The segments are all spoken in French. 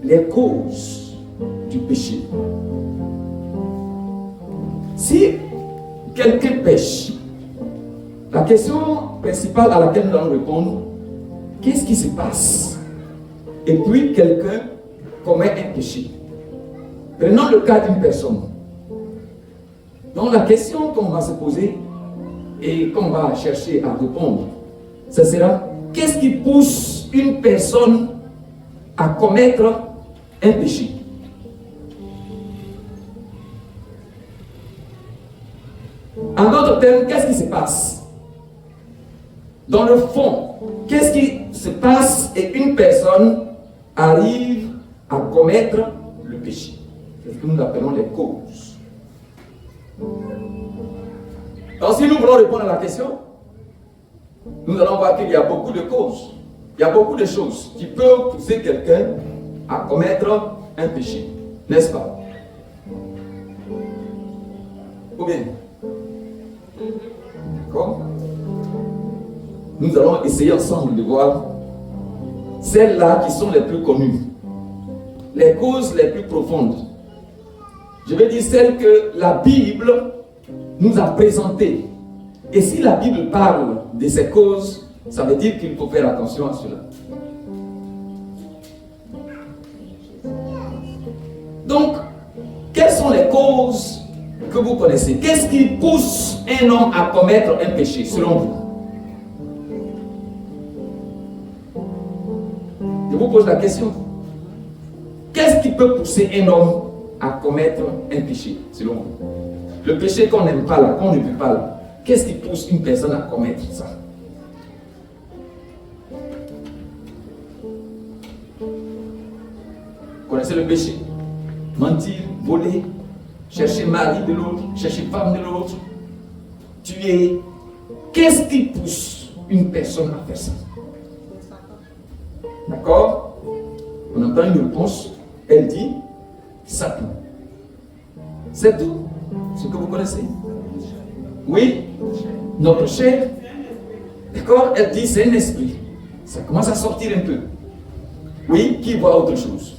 les causes du péché. Si quelqu'un pêche, la question principale à laquelle nous allons répondre, qu'est-ce qui se passe? Et puis quelqu'un commet un péché. Prenons le cas d'une personne. Donc la question qu'on va se poser et qu'on va chercher à répondre, ce sera: qu'est-ce qui pousse une personne à commettre un péché? En d'autres termes, qu'est-ce qui se passe? Dans le fond, qu'est-ce qui se passe et une personne arrive à commettre le péché? C'est ce que nous appelons les causes. Donc si nous voulons répondre à la question, nous allons voir qu'il y a beaucoup de causes. Il y a beaucoup de choses qui peuvent pousser quelqu'un à commettre un péché. N'est-ce pas? Ou bien? D'accord? Nous allons essayer ensemble de voir celles-là qui sont les plus connues, les causes les plus profondes. Je vais dire celles que la Bible nous a présentées. Et si la Bible parle de ces causes, ça veut dire qu'il faut faire attention à cela. Donc, quelles sont les causes que vous connaissez? Qu'est-ce qui pousse un homme à commettre un péché, selon vous? Je vous pose la question. Qu'est-ce qui peut pousser un homme à commettre un péché, selon vous? Le péché qu'on n'aime pas là, qu'on ne veut pas là. Qu'est-ce qui pousse une personne à commettre ça? Vous connaissez le péché? Mentir, voler, chercher mari de l'autre, chercher femme de l'autre, tuer. Qu'est-ce qui pousse une personne à faire ça? D'accord? On entend une réponse, elle dit Satan. C'est tout ce que vous connaissez? Oui? Notre chair? D'accord? Elle dit c'est un esprit. Ça commence à sortir un peu. Oui? Qui voit autre chose?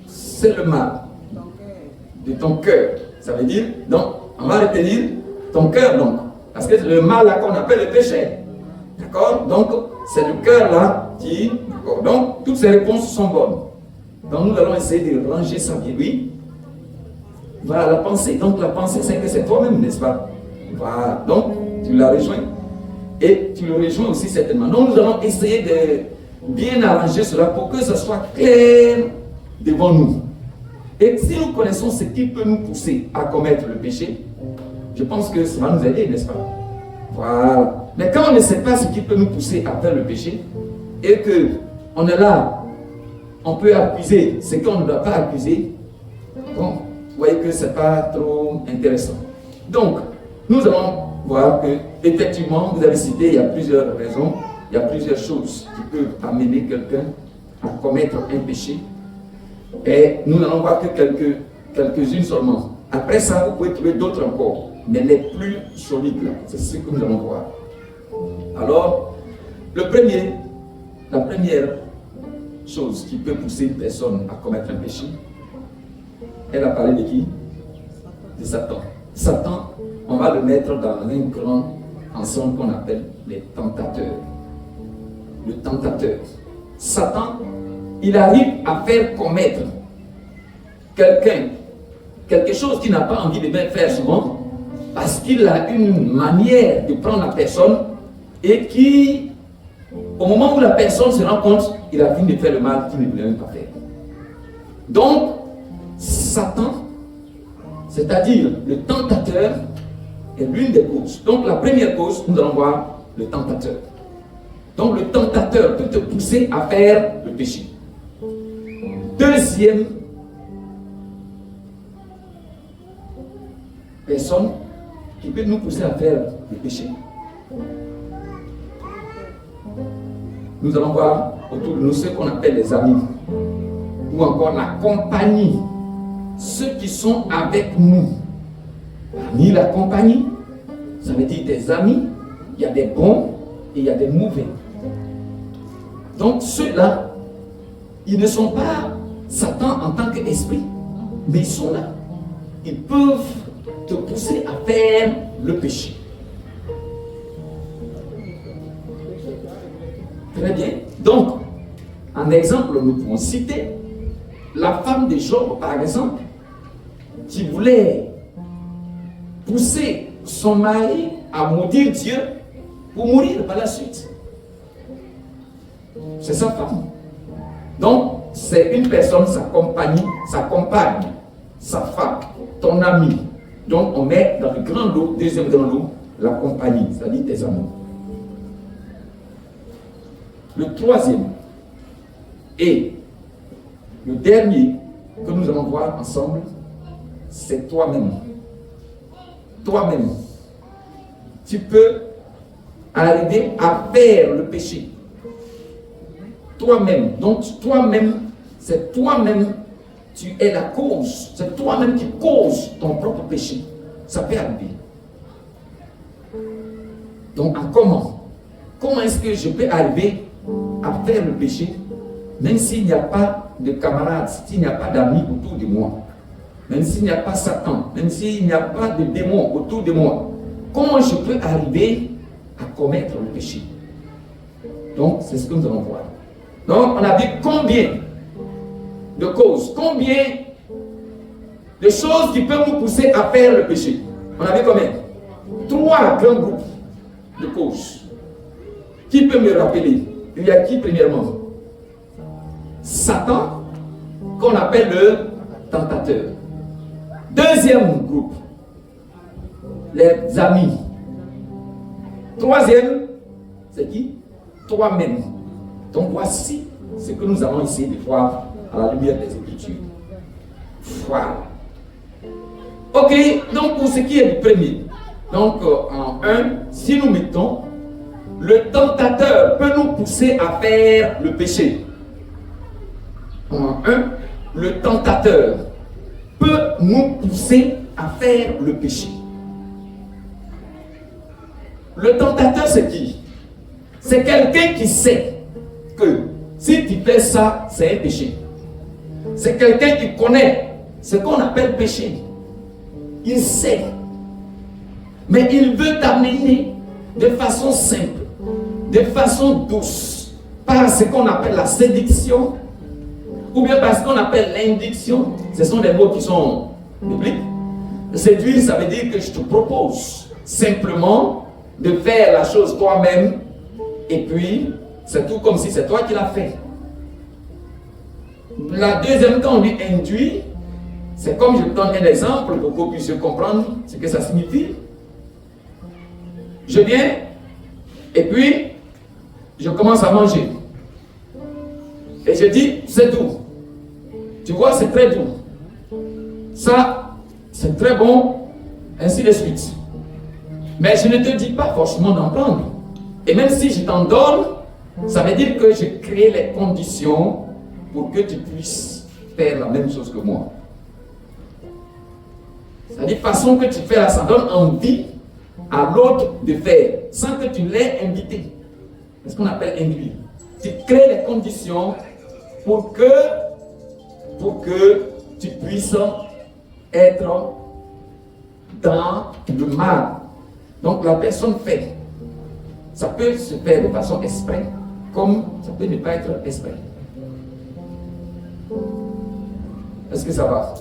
C'est le mal de ton cœur. Ça veut dire, donc, on va retenir ton cœur, donc. Parce que c'est le mal là qu'on appelle le péché. D'accord? Donc, c'est le cœur là qui. D'accord? Donc, toutes ces réponses sont bonnes. Donc, nous allons essayer de ranger ça bien. Oui? Voilà la pensée. Donc, la pensée, c'est que c'est toi-même, n'est-ce pas? Voilà. Donc, tu la rejoins. Et tu le rejoins aussi certainement. Donc, nous allons essayer de bien arranger cela pour que ce soit clair devant nous. Et si nous connaissons ce qui peut nous pousser à commettre le péché, je pense que ça va nous aider, n'est-ce pas? Voilà. Mais quand on ne sait pas ce qui peut nous pousser à faire le péché, et qu'on est là, on peut accuser ce qu'on ne doit pas accuser, bon, vous voyez que ce n'est pas trop intéressant. Donc, nous allons voir que, effectivement, vous avez cité, il y a plusieurs raisons, il y a plusieurs choses qui peuvent amener quelqu'un à commettre un péché. Et nous n'allons voir que quelques-unes seulement. Après ça, vous pouvez trouver d'autres encore, mais les plus solides là, c'est ce que nous allons voir. Alors, la première chose qui peut pousser une personne à commettre un péché, elle a parlé de qui? De Satan. Satan, on va le mettre dans un grand ensemble qu'on appelle les tentateurs. Le tentateur. Satan, il arrive à faire commettre quelque chose qu'il n'a pas envie de bien faire souvent, parce qu'il a une manière de prendre la personne et qui, au moment où la personne se rend compte, il a fini de faire le mal qu'il ne voulait même pas faire. Donc, Satan, c'est-à-dire le tentateur, est l'une des causes. Donc, la première cause, nous allons voir le tentateur. Donc, le tentateur peut te pousser à faire le péché. Deuxième personne qui peut nous pousser à faire le péché. Nous allons voir autour de nous ce qu'on appelle les amis, ou encore la compagnie, ceux qui sont avec nous. Parmi la compagnie, ça veut dire des amis, il y a des bons et il y a des mauvais. Donc ceux-là, ils ne sont pas Satan en tant qu'esprit, mais ils sont là. Ils peuvent te pousser à faire le péché. Très bien. Donc, en exemple, nous pouvons citer la femme de Job, par exemple, qui voulait pousser son mari à maudire Dieu pour mourir par la suite. C'est sa femme. Donc, c'est une personne, sa compagne, sa femme, ton ami. Donc, on met dans le grand lot, deuxième grand lot, la compagnie, c'est-à-dire tes amis. Le troisième et le dernier que nous allons voir ensemble, c'est toi-même. Toi-même. Tu peux arriver à faire le péché. Toi-même. Donc, toi-même, c'est toi-même, tu es la cause. C'est toi-même qui cause ton propre péché. Ça peut arriver. Donc, comment? Comment est-ce que je peux arriver à faire le péché, même s'il n'y a pas de camarades, s'il n'y a pas d'amis autour de moi, même s'il n'y a pas Satan, même s'il n'y a pas de démons autour de moi? Comment je peux arriver à commettre le péché? Donc, c'est ce que nous allons voir. Donc, on a vu combien de causes, combien de choses qui peuvent nous pousser à faire le péché. On a vu combien? 3 grands groupes de causes. Qui peut me rappeler? Il y a qui premièrement? Satan, qu'on appelle le tentateur. Deuxième groupe, les amis. Troisième, c'est qui? Toi-même. Donc voici ce que nous allons essayer de voir à la lumière des Écritures. Voilà. Ok, donc pour ce qui est du premier, donc en 1, si nous mettons, le tentateur peut nous pousser à faire le péché. En 1, le tentateur peut nous pousser à faire le péché. Le tentateur, c'est qui? C'est quelqu'un qui sait que si tu fais ça, c'est un péché. C'est quelqu'un qui connaît ce qu'on appelle péché. Il sait. Mais il veut t'amener de façon simple, de façon douce, par ce qu'on appelle la séduction, ou bien par ce qu'on appelle l'induction. Ce sont des mots qui sont bibliques. Séduire, ça veut dire que je te propose simplement de faire la chose toi-même, et puis c'est tout comme si c'est toi qui l'as fait. La deuxième, quand on dit induit, c'est comme je donne un exemple pour que vous puissiez comprendre ce que ça signifie. Je viens et puis je commence à manger. Et je dis, c'est doux. Tu vois, c'est très doux. Ça, c'est très bon, ainsi de suite. Mais je ne te dis pas forcément d'en prendre. Et même si je t'en donne, ça veut dire que je crée les conditions pour que tu puisses faire la même chose que moi. C'est-à-dire, façon que tu fais là, ça donne envie à l'autre de faire, sans que tu l'aies invité. C'est ce qu'on appelle induire. Tu crées les conditions pour que tu puisses être dans le mal. Donc la personne fait. Ça peut se faire de façon exprès, comme ça peut ne pas être exprès. Est-ce que ça va?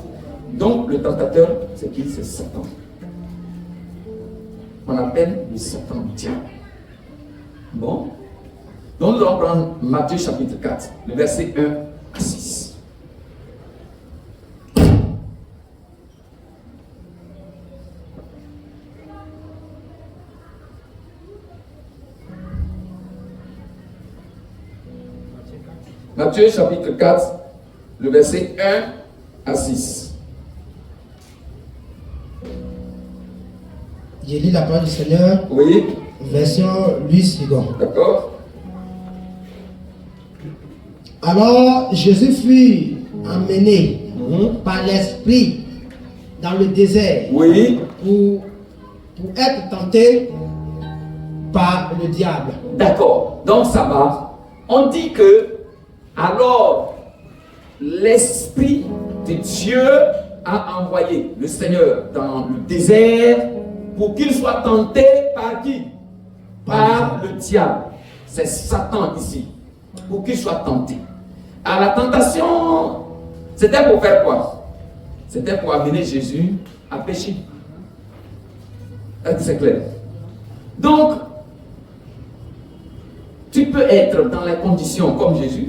Donc le tentateur, c'est qui? C'est Satan. On appelle le Satan diable. Bon. Donc nous allons prendre Matthieu chapitre 4, le verset 1 à 6. Matthieu chapitre 4, le verset 1 à 6. Je lis la parole du Seigneur. Oui. Version Louis Vigon. D'accord. Alors Jésus fut emmené par l'Esprit dans le désert Oui. pour être tenté par le diable. D'accord, donc ça va. On dit que, alors, l'Esprit de Dieu a envoyé le Seigneur dans le désert pour qu'il soit tenté par qui? Par le diable. C'est Satan ici, pour qu'il soit tenté. À la tentation, c'était pour faire quoi? C'était pour amener Jésus à pécher. Est-ce que c'est clair? Donc, tu peux être dans les conditions comme Jésus.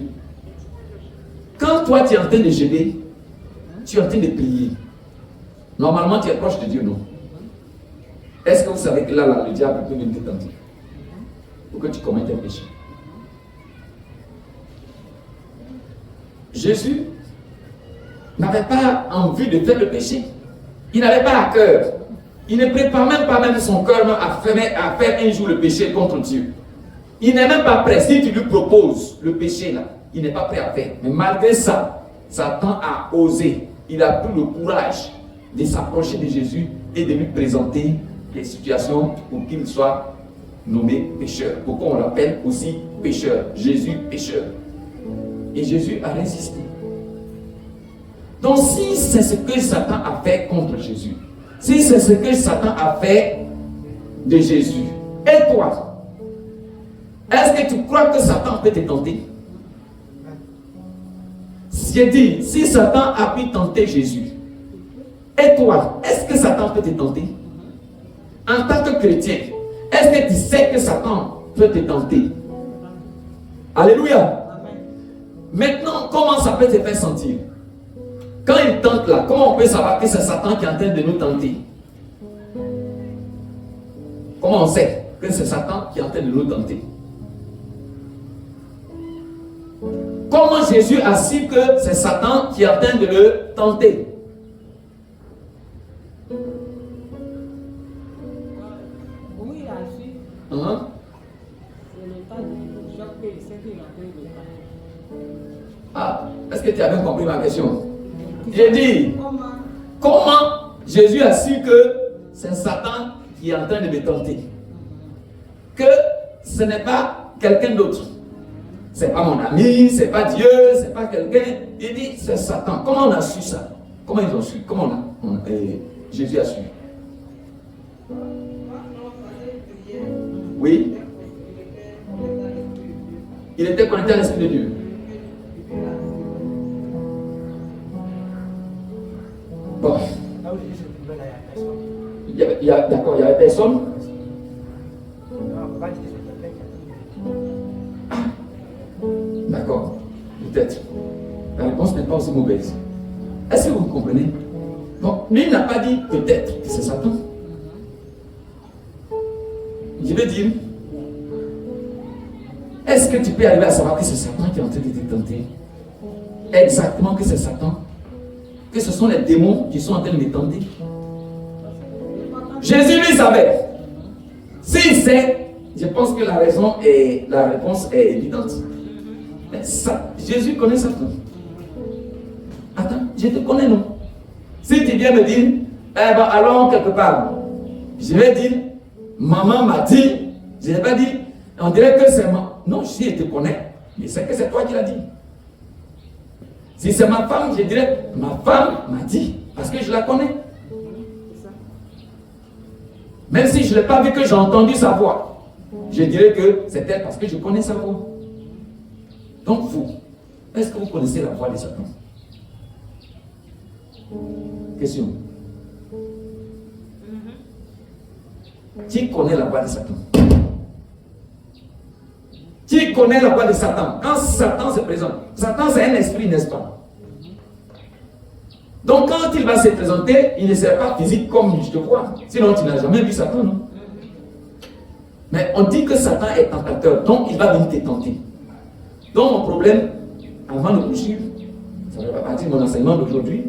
Quand toi tu es en train de jeûner, tu es en train de prier. Normalement, tu es proche de Dieu, non? Est-ce que vous savez que là, le diable peut venir te tenter pour que tu commettes un péché? Jésus n'avait pas envie de faire le péché. Il n'avait pas à cœur. Il ne prépare même pas son cœur à faire un jour le péché contre Dieu. Il n'est même pas prêt. Si tu lui proposes le péché là, il n'est pas prêt à faire. Mais malgré ça, Satan a osé. Il a pris le courage de s'approcher de Jésus et de lui présenter les situations pour qu'il soit nommé pécheur. Pourquoi on l'appelle aussi pécheur? Jésus pécheur. Et Jésus a résisté. Donc si c'est ce que Satan a fait contre Jésus, si c'est ce que Satan a fait de Jésus, et toi, est-ce que tu crois que Satan peut te tenter? J'ai dit, si Satan a pu tenter Jésus, et toi, est-ce que Satan peut te tenter? En tant que chrétien, est-ce que tu sais que Satan peut te tenter? Alléluia. Maintenant, comment ça peut te faire sentir? Quand il tente là, comment on peut savoir que c'est Satan qui est en train de nous tenter? Comment on sait que c'est Satan qui est en train de nous tenter? Comment Jésus a su que c'est Satan qui est en train de le tenter? Oui, il a su. C'est le temps de Jacques que c'est qu'il est en train de faire. Ah, est-ce que tu as bien compris ma question? J'ai dit, comment Jésus a su que c'est Satan qui est en train de me tenter? Que ce n'est pas quelqu'un d'autre. C'est pas mon ami, c'est pas Dieu, c'est pas quelqu'un. Il dit, c'est Satan. Comment on a su ça? Comment ils ont su? Comment Jésus a su? Oui. Il était connecté à l'Esprit de Dieu. Bon. D'accord, il y avait personne. D'accord, peut-être. La réponse n'est pas aussi mauvaise. Est-ce que vous comprenez? Donc, lui n'a pas dit peut-être que c'est Satan. Je veux dire, est-ce que tu peux arriver à savoir que c'est Satan qui est en train de te tenter? Exactement que c'est Satan. Que ce sont les démons qui sont en train de me tenter. Jésus lui savait. S'il sait, je pense que la réponse est évidente. Mais ça, Jésus connaît Satan. Attends, je te connais, non? Si tu viens me dire, eh ben allons quelque part, je vais dire, maman m'a dit, je ne vais pas dire, on dirait que c'est moi. Non, si je te connais, je sais que c'est toi qui l'as dit. Si c'est ma femme, je dirais, ma femme m'a dit, parce que je la connais. Même si je ne l'ai pas vu, que j'ai entendu sa voix, je dirais que c'est elle parce que je connais sa voix. Donc vous, est-ce que vous connaissez la voix de Satan? Question. Qui connaît la voix de Satan? Qui connaît la voix de Satan? Quand Satan se présente, Satan c'est un esprit, n'est-ce pas? Donc quand il va se présenter, il ne sera pas physique comme je te vois. Sinon tu n'as jamais vu Satan, non? Mais on dit que Satan est tentateur, donc il va venir te tenter. Donc mon problème, avant de poursuivre, ça ne va pas partir de mon enseignement d'aujourd'hui,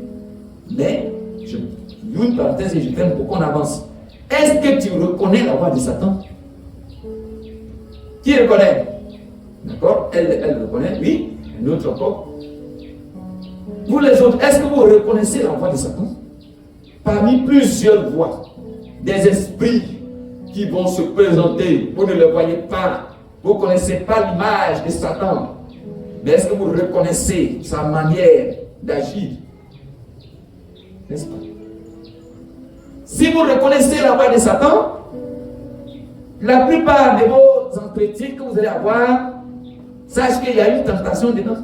mais je ouvre une parenthèse et je ferme pour qu'on avance. Est-ce que tu reconnais la voix de Satan? Qui reconnaît? D'accord? Elle reconnaît, oui, une autre encore. Vous les autres, est-ce que vous reconnaissez la voix de Satan? Parmi plusieurs voix, des esprits qui vont se présenter. Vous ne le voyez pas. Vous ne connaissez pas l'image de Satan. Mais est-ce que vous reconnaissez sa manière d'agir? N'est-ce pas? Si vous reconnaissez la voix de Satan, la plupart de vos entretiens que vous allez avoir, sache qu'il y a une tentation dedans.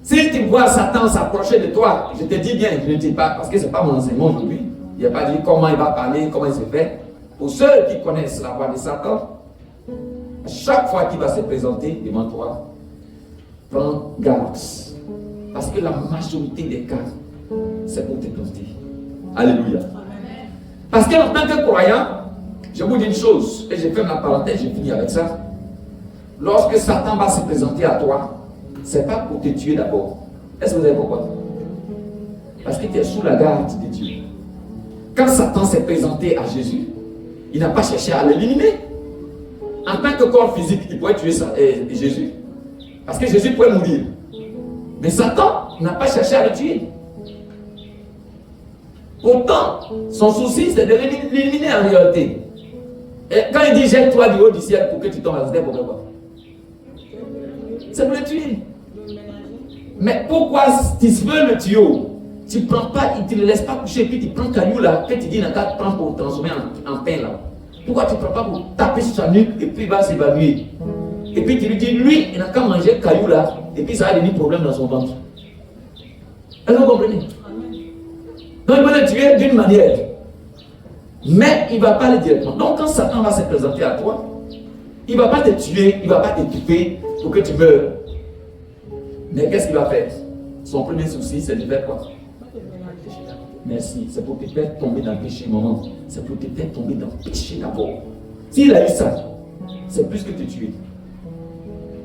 Si tu vois Satan s'approcher de toi, je te dis bien, je ne dis pas, parce que ce n'est pas mon enseignement aujourd'hui. Il n'y a pas dit comment il va parler, comment il se fait. Pour ceux qui connaissent la voix de Satan, à chaque fois qu'il va se présenter devant toi, prends garde. Parce que la majorité des cas, c'est pour te planter. Alléluia. Parce qu'en tant que croyant, je vous dis une chose, et je ferme la parenthèse, je finis avec ça. Lorsque Satan va se présenter à toi, ce n'est pas pour te tuer d'abord. Est-ce que vous avez compris? Parce que tu es sous la garde de Dieu. Quand Satan s'est présenté à Jésus, il n'a pas cherché à l'éliminer. En tant que corps physique, il pourrait tuer Jésus. Parce que Jésus pourrait mourir. Mais Satan n'a pas cherché à le tuer. Pourtant, son souci, c'est de l'éliminer en réalité. Et quand il dit jette-toi du haut du ciel pour que tu tombes à la terre, pourquoi? C'est pour le tuer. Mais pourquoi tu veux le tuyau? Tu ne prends pas, tu ne le laisses pas coucher, puis tu prends le caillou là, que tu dis dans le prends pour transformer en pain là. Pourquoi tu ne prends pas pour taper sur sa nuque et puis il va s'évanouir? Et puis tu lui dis, lui, il n'a qu'à manger le caillou là, et puis ça va devenir problème dans son ventre. Est-ce que vous comprenez? Donc il va le tuer d'une manière. Mais il ne va pas aller directement. Donc quand Satan va se présenter à toi, il ne va pas te tuer, il ne va pas t'équiper pour que tu meurs. Mais qu'est-ce qu'il va faire? Son premier souci, c'est de faire quoi? Merci. C'est pour te faire tomber dans le péché, maman. C'est pour te faire tomber dans le péché d'abord. S'il a eu ça, c'est plus que te tuer.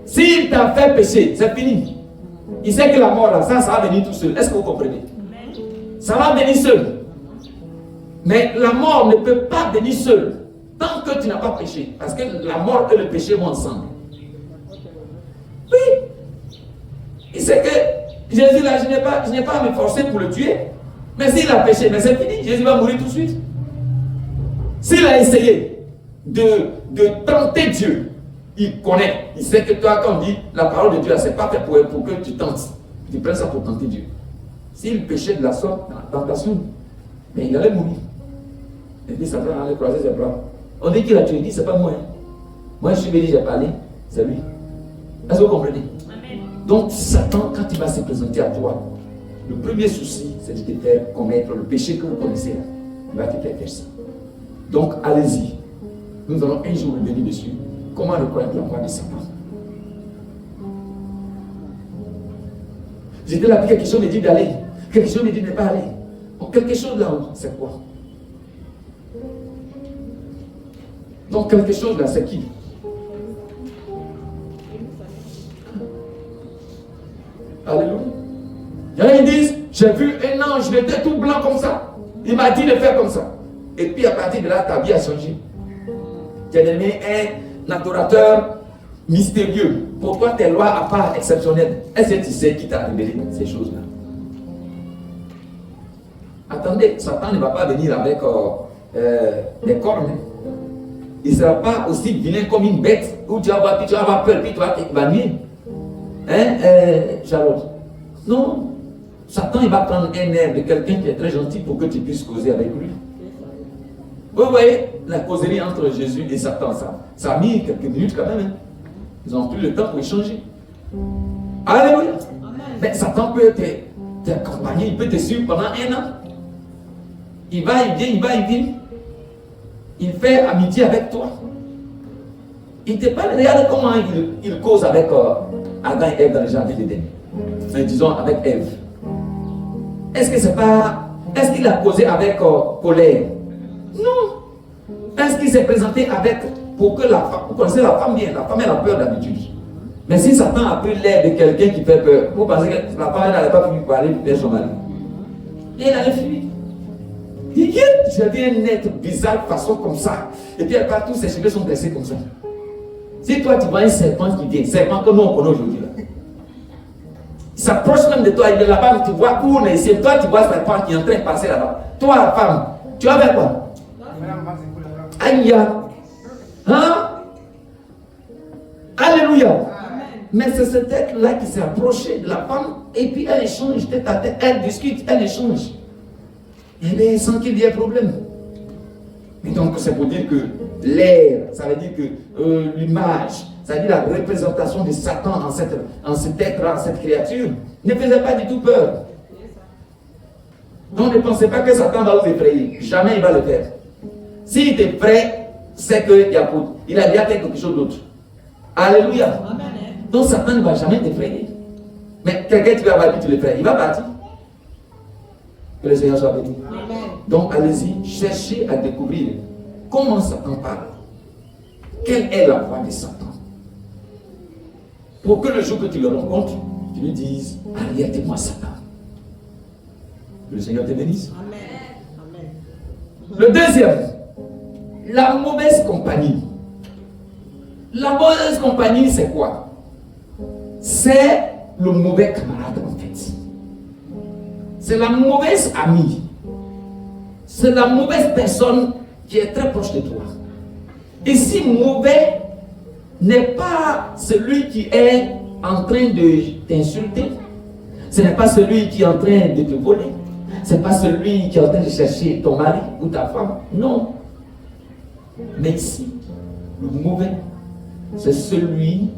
S'il t'a fait pécher, c'est fini. Il sait que la mort, là, ça va venir tout seul. Est-ce que vous comprenez? Ça va venir seul. Mais la mort ne peut pas venir seule tant que tu n'as pas péché. Parce que la mort et le péché vont ensemble. Oui. Il sait que Jésus, là, je n'ai pas à me forcer pour le tuer. Mais s'il a péché, mais c'est fini. Jésus va mourir tout de suite. S'il a essayé de tenter Dieu, il connaît. Il sait que toi, quand on dit la parole de Dieu, c'est pas fait pour que tu tentes. Tu prends ça pour tenter Dieu. S'il péchait de la sorte, dans la tentation, mais il allait mourir. Et puis Satan allait croiser ses bras. On dit qu'il a tué, il dit, c'est pas moi. Hein. Moi, je suis venu, j'ai parlé, c'est lui. Est-ce que vous comprenez? Amen. Donc, Satan, quand il va se présenter à toi, le premier souci, c'est de te faire commettre le péché que vous connaissez. Il va te faire faire ça. Donc, allez-y. Nous allons un jour revenir dessus. Comment reconnaître la voix de Satan? J'étais là, puis quelque chose me dit d'aller. Quelque chose me dit de ne pas aller. Donc, quelque chose là-haut, c'est quoi? Donc, quelque chose là, c'est qui? Alléluia. Il y en a qui disent, j'ai vu un ange, il était tout blanc comme ça. Il m'a dit de faire comme ça. Et puis à partir de là, ta vie a changé. Tu es devenu un adorateur mystérieux. Pour toi, tes lois à part exceptionnelles. Est-ce que tu sais qui t'a révélé ces choses-là? Attendez, Satan ne va pas venir avec des cornes. Il ne sera pas aussi vilain comme une bête où tu vas avoir peur, puis tu vas t'évanouir. Hein, Charlotte? Non. Satan, il va prendre un air de quelqu'un qui est très gentil pour que tu puisses causer avec lui. Vous voyez la causerie entre Jésus et Satan, ça a mis quelques minutes quand même. Hein. Ils ont pris le temps pour échanger. Alléluia. Mais Satan peut t'accompagner, il peut te suivre pendant 1 an. Il va, il vient, il va, il vient. Il fait amitié avec toi. Il te parle, regarde comment il cause avec Adam et Ève dans le jardin d'Éden. Disons avec Ève. Est-ce que c'est pas. Est-ce qu'il a causé avec colère? Non. Est-ce qu'il s'est présenté avec. Pour que la femme. Vous connaissez la femme bien. La femme, elle a peur d'habitude. Mais si Satan a pris l'air de quelqu'un qui fait peur, vous pensez que la femme n'allait pas pu parler de son mari? Et elle allait fuir. Il dit, j'ai vu un être bizarre, façon comme ça. Et puis elle part, tous ses cheveux sont dressés comme ça. Si toi tu vois un serpent qui vient, serpent que nous on connaît aujourd'hui là. Il s'approche même de toi, il est là-bas, tu vois où on est ici. Toi tu vois un serpent qui est en train de passer là-bas. Toi la femme, tu vas faire quoi? Aïe. Hein? Alléluia. Mais c'est cet être-là qui s'est approché de la femme et puis elle échange tête à tête, elle discute, elle échange. Et bien, sans qu'il y ait problème. Et donc, c'est pour dire que l'air, ça veut dire que l'image, ça veut dire la représentation de Satan en cet être-là, en cette créature, ne faisait pas du tout peur. Donc, ne pensez pas que Satan va vous effrayer. Jamais il va le faire. S'il t'effraie, c'est qu'il a déjà fait quelque chose d'autre. Alléluia. Amen. Donc Satan ne va jamais t'effrayer. Mais quelqu'un qui va avoir dit tu l'effraies, il va partir. Que le Seigneur soit béni. Amen. Donc allez-y, cherchez à découvrir comment Satan parle. Quelle est la voix de Satan? Pour que le jour que tu le rencontres, tu lui dises, arrête-moi Satan. Que le Seigneur te bénisse. Amen. Amen. Le deuxième, la mauvaise compagnie. La mauvaise compagnie, c'est quoi? C'est le mauvais camarade en fait. C'est la mauvaise amie. C'est la mauvaise personne qui est très proche de toi. Ici, mauvais n'est pas celui qui est en train de t'insulter. Ce n'est pas celui qui est en train de te voler. Ce n'est pas celui qui est en train de chercher ton mari ou ta femme. Non. Mais ici, le mauvais, c'est celui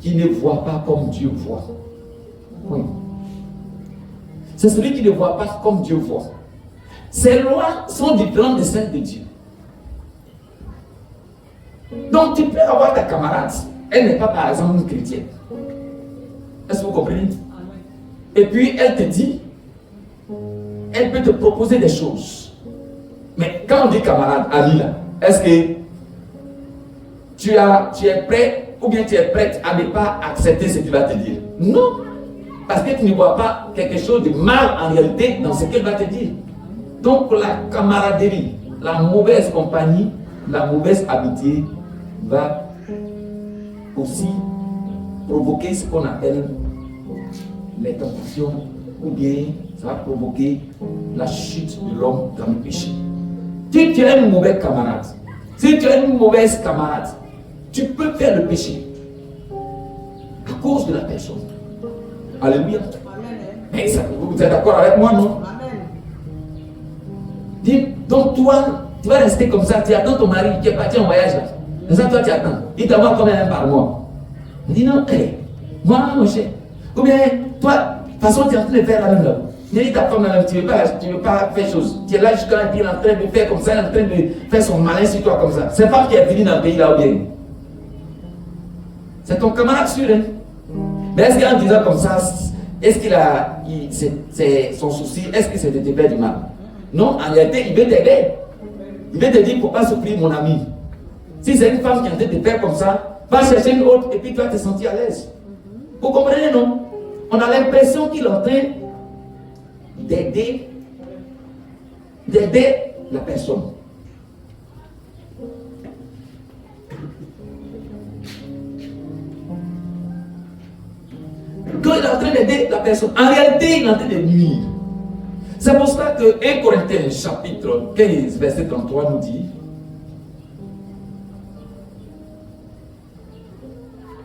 qui ne voit pas comme Dieu voit. Oui. C'est celui qui ne voit pas comme Dieu voit. Ses lois sont différentes de celles de Dieu. Donc tu peux avoir ta camarade, elle n'est pas par exemple une chrétienne. Est-ce que vous comprenez? Amen. Et puis elle te dit, elle peut te proposer des choses. Mais quand on dit camarade, ami là, est-ce que tu es prêt ou bien tu es prête à ne pas accepter ce qu'il va te dire? Non. Parce que tu ne vois pas quelque chose de mal en réalité dans ce qu'elle va te dire. Donc la camaraderie, la mauvaise compagnie, la mauvaise amitié va aussi provoquer ce qu'on appelle les tentations, ou bien ça va provoquer la chute de l'homme dans le péché. Si tu es un mauvais camarade, si tu es une mauvaise camarade, tu peux faire le péché à cause de la personne. Alléluia. Amen. Mais ça, vous êtes d'accord avec moi, non? Amen. Dis, donc toi, tu vas rester comme ça, tu attends ton mari qui est parti en voyage là. Et ça, toi, tu attends. Il t'envoie combien par mois? Il dit non, hey, moi, mon cher. Ou bien, toi, de toute façon, tu es en train de faire la même là. Il dit ta femme là, tu ne veux pas faire chose. Tu es là jusqu'à il est en train de faire comme ça, il est en train de faire son malin sur toi comme ça. C'est pas qui est venu dans le pays là ou bien. C'est ton camarade sûr, hein? Mais est-ce qu'en disant comme ça, est-ce qu'il a. C'est son souci, est-ce que c'est de te faire du mal? Non, en réalité, il veut t'aider. Il veut te dire, il ne faut pas souffrir, mon ami. Si c'est une femme qui est en train de te faire comme ça, va chercher une autre et puis tu vas te sentir à l'aise. Vous comprenez, non? On a l'impression qu'il est en train d'aider la personne. Quand il est en train d'aider la personne, en réalité, il est en train de nuire. C'est pour cela que 1 Corinthiens chapitre 15, verset 33 nous dit,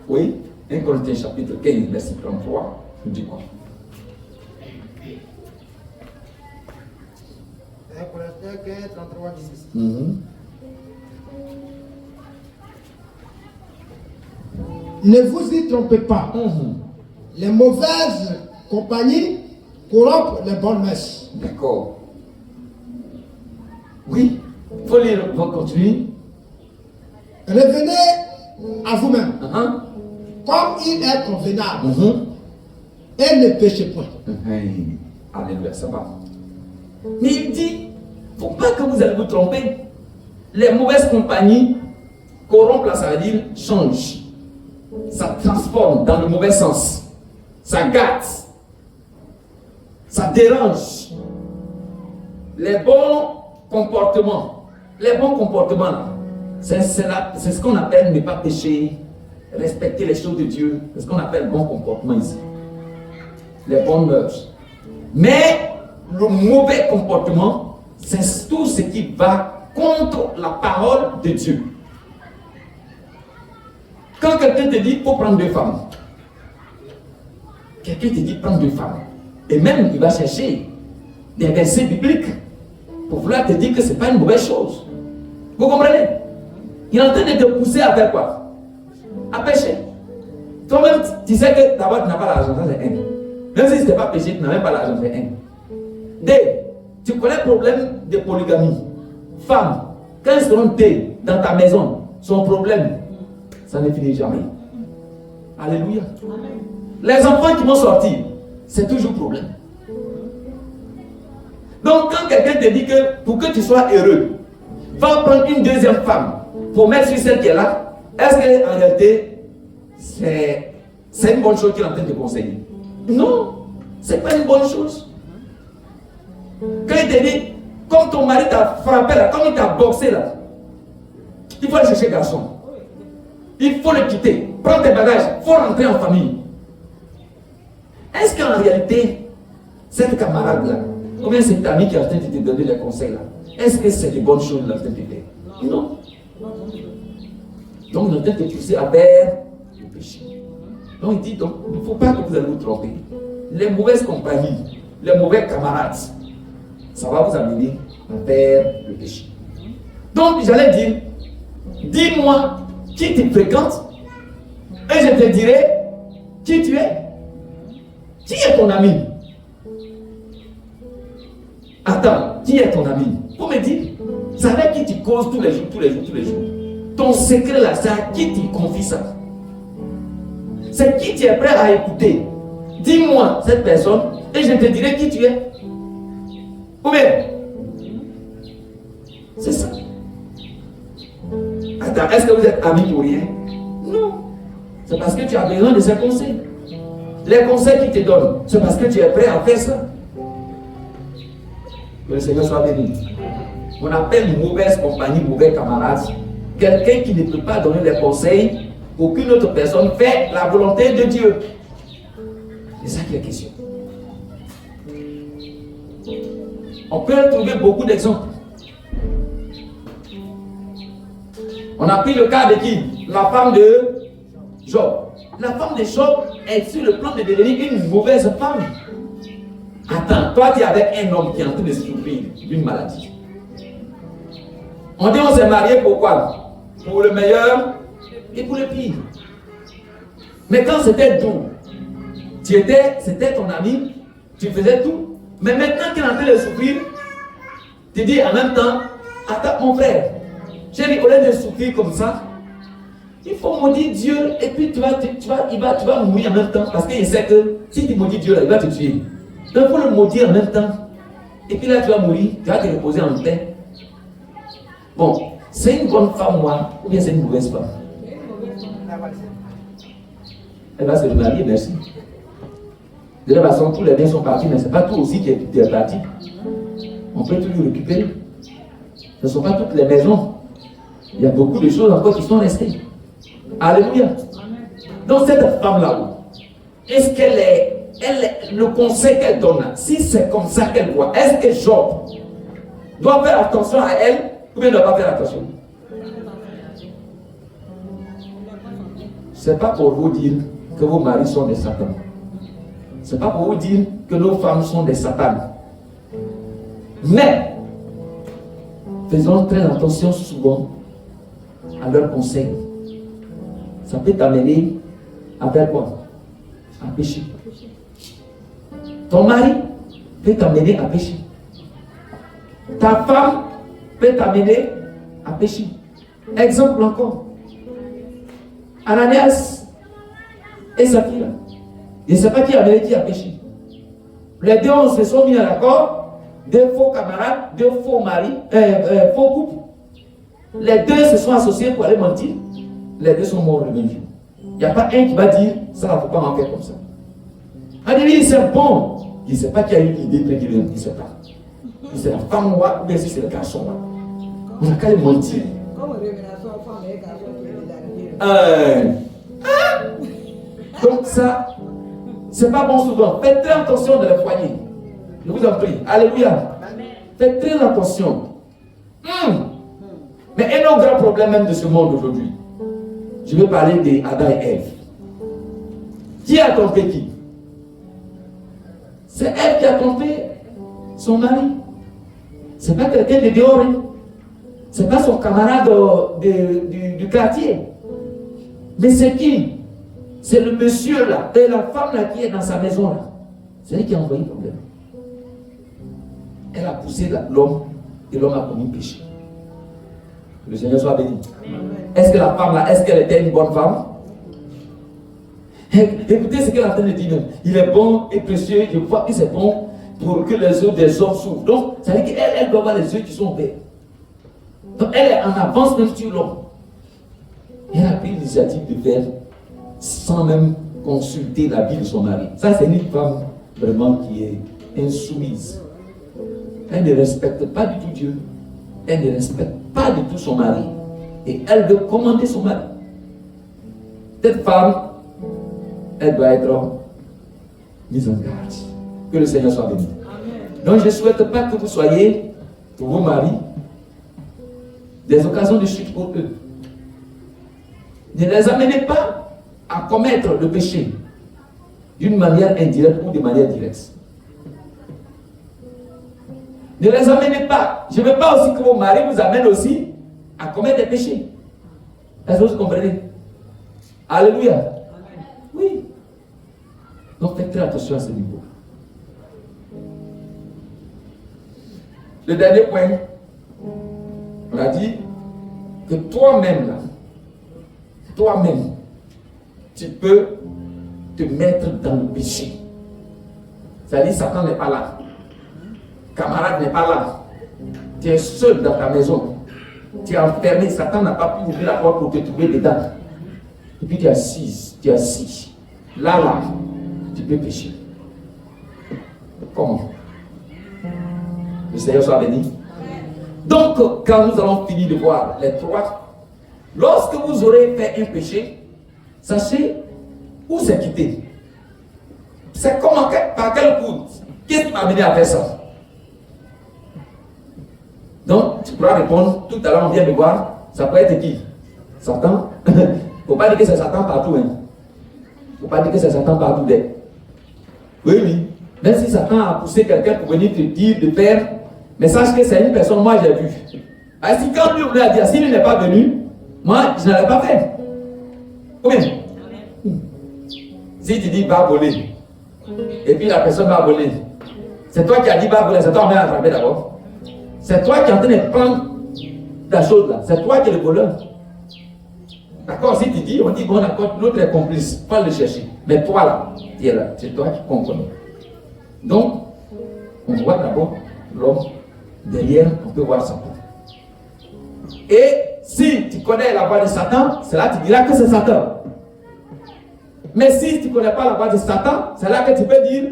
oui, 1 Corinthiens chapitre 15, verset 33, nous dit quoi? 1 Corinthiens 15, 33, 16. Ne vous y trompez pas. Les mauvaises compagnies corrompent les bonnes mœurs. D'accord. Oui, il faut lire, on va continuer. Revenez à vous-même, comme il est convenable, et ne péchez point. Alléluia, ça va. Mais il dit, il ne faut pas que vous allez vous tromper. Les mauvaises compagnies corrompent, là, ça veut dire change. Ça transforme dans le mauvais sens. Ça gâte. Ça dérange. Les bons comportements. Les bons comportements, là, c'est ce qu'on appelle ne pas pécher, respecter les choses de Dieu. C'est ce qu'on appelle bon comportement ici. Les bonnes mœurs. Mais le mauvais comportement, c'est tout ce qui va contre la parole de Dieu. Quand quelqu'un te dit, il faut prendre 2 femmes. Quelqu'un te dit, prends 2 femmes. Et même, il va chercher des versets bibliques pour vouloir te dire que ce n'est pas une mauvaise chose. Vous comprenez? Il est en train de te pousser à faire quoi? À pécher. Toi-même, tu sais que d'abord, tu n'as pas l'argent, ça c'est un. Même si ce n'était pas péché, tu n'as même pas l'argent, c'est un. 2, tu connais le problème de polygamie. Femme, quand ils seront 2 dans ta maison, son problème, ça ne finit jamais. Alléluia. Amen. Les enfants qui vont sortir, c'est toujours problème. Donc, quand quelqu'un te dit que pour que tu sois heureux, va prendre une 2e femme pour mettre sur celle qui est là, est-ce qu'en réalité, c'est une bonne chose qu'il est en train de conseiller? Non, ce n'est pas une bonne chose. Quand il te dit, comme ton mari t'a frappé là, comme il t'a boxé là, il faut aller chercher le garçon. Il faut le quitter. Prends tes bagages, il faut rentrer en famille. Est-ce qu'en réalité, cette camarade-là, ou bien cet ami qui est en train de te donner les conseils là, est-ce que c'est des bonnes choses là en train de te dire? Non. Donc, il est en train de te pousser à faire le péché. Donc, il dit donc, il ne faut pas que vous allez vous tromper. Les mauvaises compagnies, les mauvais camarades, ça va vous amener à faire le péché. Donc, j'allais dire, dis-moi qui te fréquente et je te dirai qui tu es. Qui est ton ami? Attends, qui est ton ami? Faut me dire, c'est avec qui tu causes tous les jours. Ton secret là, c'est à qui tu confies ça? C'est qui tu es prêt à écouter? Dis-moi cette personne et je te dirai qui tu es. Ou bien, c'est ça. Attends, est-ce que vous êtes amis pour rien? Non. C'est parce que tu as besoin de ces conseils. Les conseils qu'il te donne, c'est parce que tu es prêt à faire ça. Que le Seigneur soit béni. On appelle mauvaise compagnie, mauvais camarade, quelqu'un qui ne peut pas donner les conseils pour qu'une autre personne fait la volonté de Dieu. C'est ça qui est la question. On peut trouver beaucoup d'exemples. On a pris le cas de qui? La femme de Job. La femme de Job est sur le plan de devenir une mauvaise femme. Attends, toi tu es avec un homme qui est en train de souffrir d'une maladie. On dit on s'est marié pourquoi? Pour le meilleur et pour le pire. Mais quand c'était doux, c'était ton ami, tu faisais tout. Mais maintenant qu'il est en train de souffrir, tu dis en même temps, attends mon frère, chérie, au lieu de souffrir comme ça, il faut maudire Dieu et puis tu vas mourir en même temps parce qu'il sait que si tu maudis Dieu là, il va te tuer. Donc il faut le maudire en même temps. Et puis là tu vas mourir, tu vas te reposer en paix. Bon, c'est une bonne femme moi ou bien c'est une mauvaise femme? Elle va se remarier, merci. De toute façon, tous les biens sont partis, mais ce n'est pas tout aussi qui est parti. On peut toujours récupérer. Ce ne sont pas toutes les maisons. Il y a beaucoup de choses encore qui sont restées. Alléluia. Donc cette femme-là, est-ce qu'elle est, le conseil qu'elle donne, si c'est comme ça qu'elle voit, est-ce que Job doit faire attention à elle ou bien ne doit pas faire attention? Ce n'est pas pour vous dire que vos maris sont des satans. Ce n'est pas pour vous dire que nos femmes sont des satanes. Mais, faisons très attention souvent à leurs conseils. Ça peut t'amener à faire quoi? À pécher. Ton mari peut t'amener à pécher. Ta femme peut t'amener à pécher. Exemple encore. Ananias et Saphira. Je ne sais pas qui a amené qui a péché. Les deux se sont mis d'accord. Deux faux camarades, deux faux maris, faux couples. Les deux se sont associés pour aller mentir. Les deux sont morts le même jour. Il n'y a pas un qui va dire ça ne faut pas en faire comme ça. On dit c'est bon. Il ne sait pas qui a eu l'idée de dire, il ne sait pas. C'est la femme ou bien si c'est le garçon. On n'a qu'à mentir. Donc ça, c'est pas bon souvent. Faites très attention dans les foyers. Je vous en prie. Alléluia. Faites très attention. Mais un autre grand problème même de ce monde aujourd'hui, je veux parler d'Adam et Ève. Qui a trompé qui? C'est Ève qui a trompé son mari. C'est pas quelqu'un de dehors. Hein. C'est pas son camarade du quartier. Mais c'est qui? C'est le monsieur là, et la femme là qui est dans sa maison là. C'est elle qui a envoyé le problème. Elle a poussé l'homme et l'homme a commis péché. Le Seigneur soit béni. Est-ce que la femme là, est-ce qu'elle était une bonne femme? Écoutez ce qu'elle est en train de dire. Il est bon et précieux, je vois que c'est bon pour que les yeux des hommes s'ouvrent. Donc, ça veut dire qu'elle doit avoir les yeux qui sont ouverts. Donc, elle est en avance même sur l'homme. Elle a pris l'initiative de faire sans même consulter la vie de son mari. Ça, c'est une femme vraiment qui est insoumise. Elle ne respecte pas du tout Dieu. Elle ne respecte pas du tout son mari. Et elle veut commander son mari. Cette femme, elle doit être mise en garde. Que le Seigneur soit béni. Donc je ne souhaite pas que vous soyez, pour vos maris, des occasions de chute pour eux. Ne les amenez pas à commettre le péché d'une manière indirecte ou de manière directe. Ne les amenez pas. Je ne veux pas aussi que vos maris vous amènent aussi à commettre des péchés. Est-ce que vous comprenez? Alléluia. Oui. Donc faites très attention à ce niveau. Le dernier point, on a dit que toi-même, là, toi-même, tu peux te mettre dans le péché. C'est-à-dire, Satan n'est pas là. Camarade n'est pas là. Tu es seul dans ta maison. Tu es enfermé. Satan n'a pas pu ouvrir la porte pour te trouver dedans. Et puis tu es assis. Là, tu peux pécher. Comment? Le Seigneur soit béni. Donc, quand nous allons finir de voir les trois, lorsque vous aurez fait un péché, sachez où c'est quitté. C'est comment, par quel coup? Qu'est-ce qui m'a amené à faire ça? Donc, tu pourras répondre, tout à l'heure on vient de voir, ça peut être qui? Satan. Il ne faut pas dire que c'est Satan partout. Il ne faut pas dire que c'est Satan partout. Oui. Même si Satan a poussé quelqu'un pour venir te dire de faire, mais sache que c'est une personne, moi j'ai vu. Alors, si quand lui on a dit, si lui n'est pas venu, moi je n'allais pas faire. Combien? Si tu dis va voler, et puis la personne va voler, c'est toi qui as dit va voler, c'est toi qui as attrapé d'abord. C'est toi qui es en train de prendre la chose là, c'est toi qui es le voleur. D'accord? Si tu dis, on dit bon d'accord, l'autre est complice, pas le chercher. Mais toi là, tu es là, c'est toi qui comprends. Donc, on voit d'abord l'homme, derrière, on peut voir Satan. Et si tu connais la voix de Satan, c'est là que tu diras que c'est Satan. Mais si tu ne connais pas la voix de Satan, c'est là que tu peux dire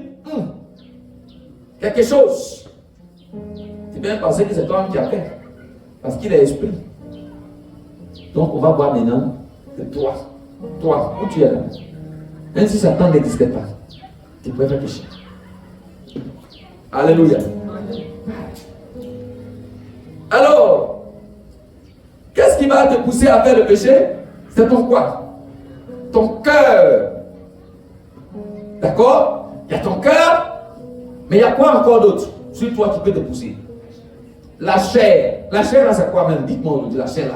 quelque chose. Tu peux même penser que c'est toi qui as fait. Parce qu'il est esprit. Donc on va voir maintenant que toi, où tu es là. Même si Satan n'existait pas, tu peux faire péché. Alléluia. Alors, qu'est-ce qui va te pousser à faire le péché? C'est ton quoi? Ton cœur. D'accord? Il y a ton cœur, mais il y a quoi encore d'autre sur toi qui peut te pousser? La chair. La chair, là, c'est quoi même? Dites-moi aujourd'hui, la chair,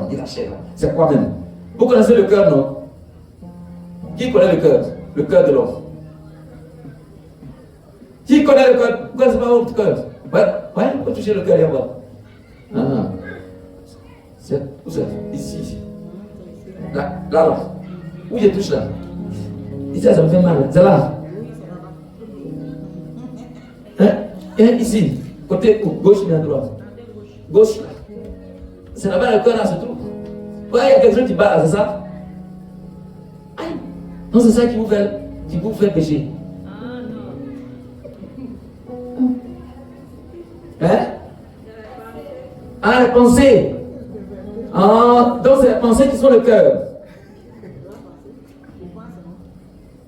on dit la chair. C'est quoi même? Vous connaissez le cœur, non? Qui connaît le cœur? Le cœur de l'homme. Qui connaît le cœur? Vous connaissez pas votre cœur? Ouais, il faut toucher le cœur et voir. C'est où c'est? Ici. Là. Où je touche là? Ici, ça me fait mal. C'est là. Ici. Côté gauche ou droite? Gauche là. C'est là-bas le cœur là se trouve. Ouais, il y a quelque chose qui bat là, c'est ça? Aïe. Non, c'est ça qui vous fait pécher. Les pensées. Donc c'est les pensées qui sont le cœur.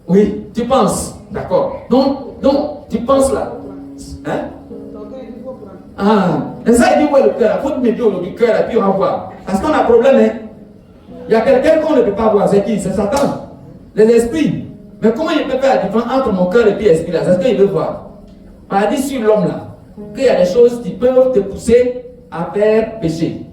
Oui, tu penses. D'accord. Donc, tu penses là. Ah, et ça, il dit où est le cœur? Il faut te mettre au cœur et puis on va voir. Parce qu'on a un problème, hein. Il y a quelqu'un qu'on ne peut pas voir, c'est qui? C'est Satan. Les esprits. Mais comment il peut faire la différence entre mon cœur et puis l'esprit là? C'est ce qu'il veut voir. On a dit sur l'homme là, qu'il y a des choses qui peuvent te pousser à faire pécher.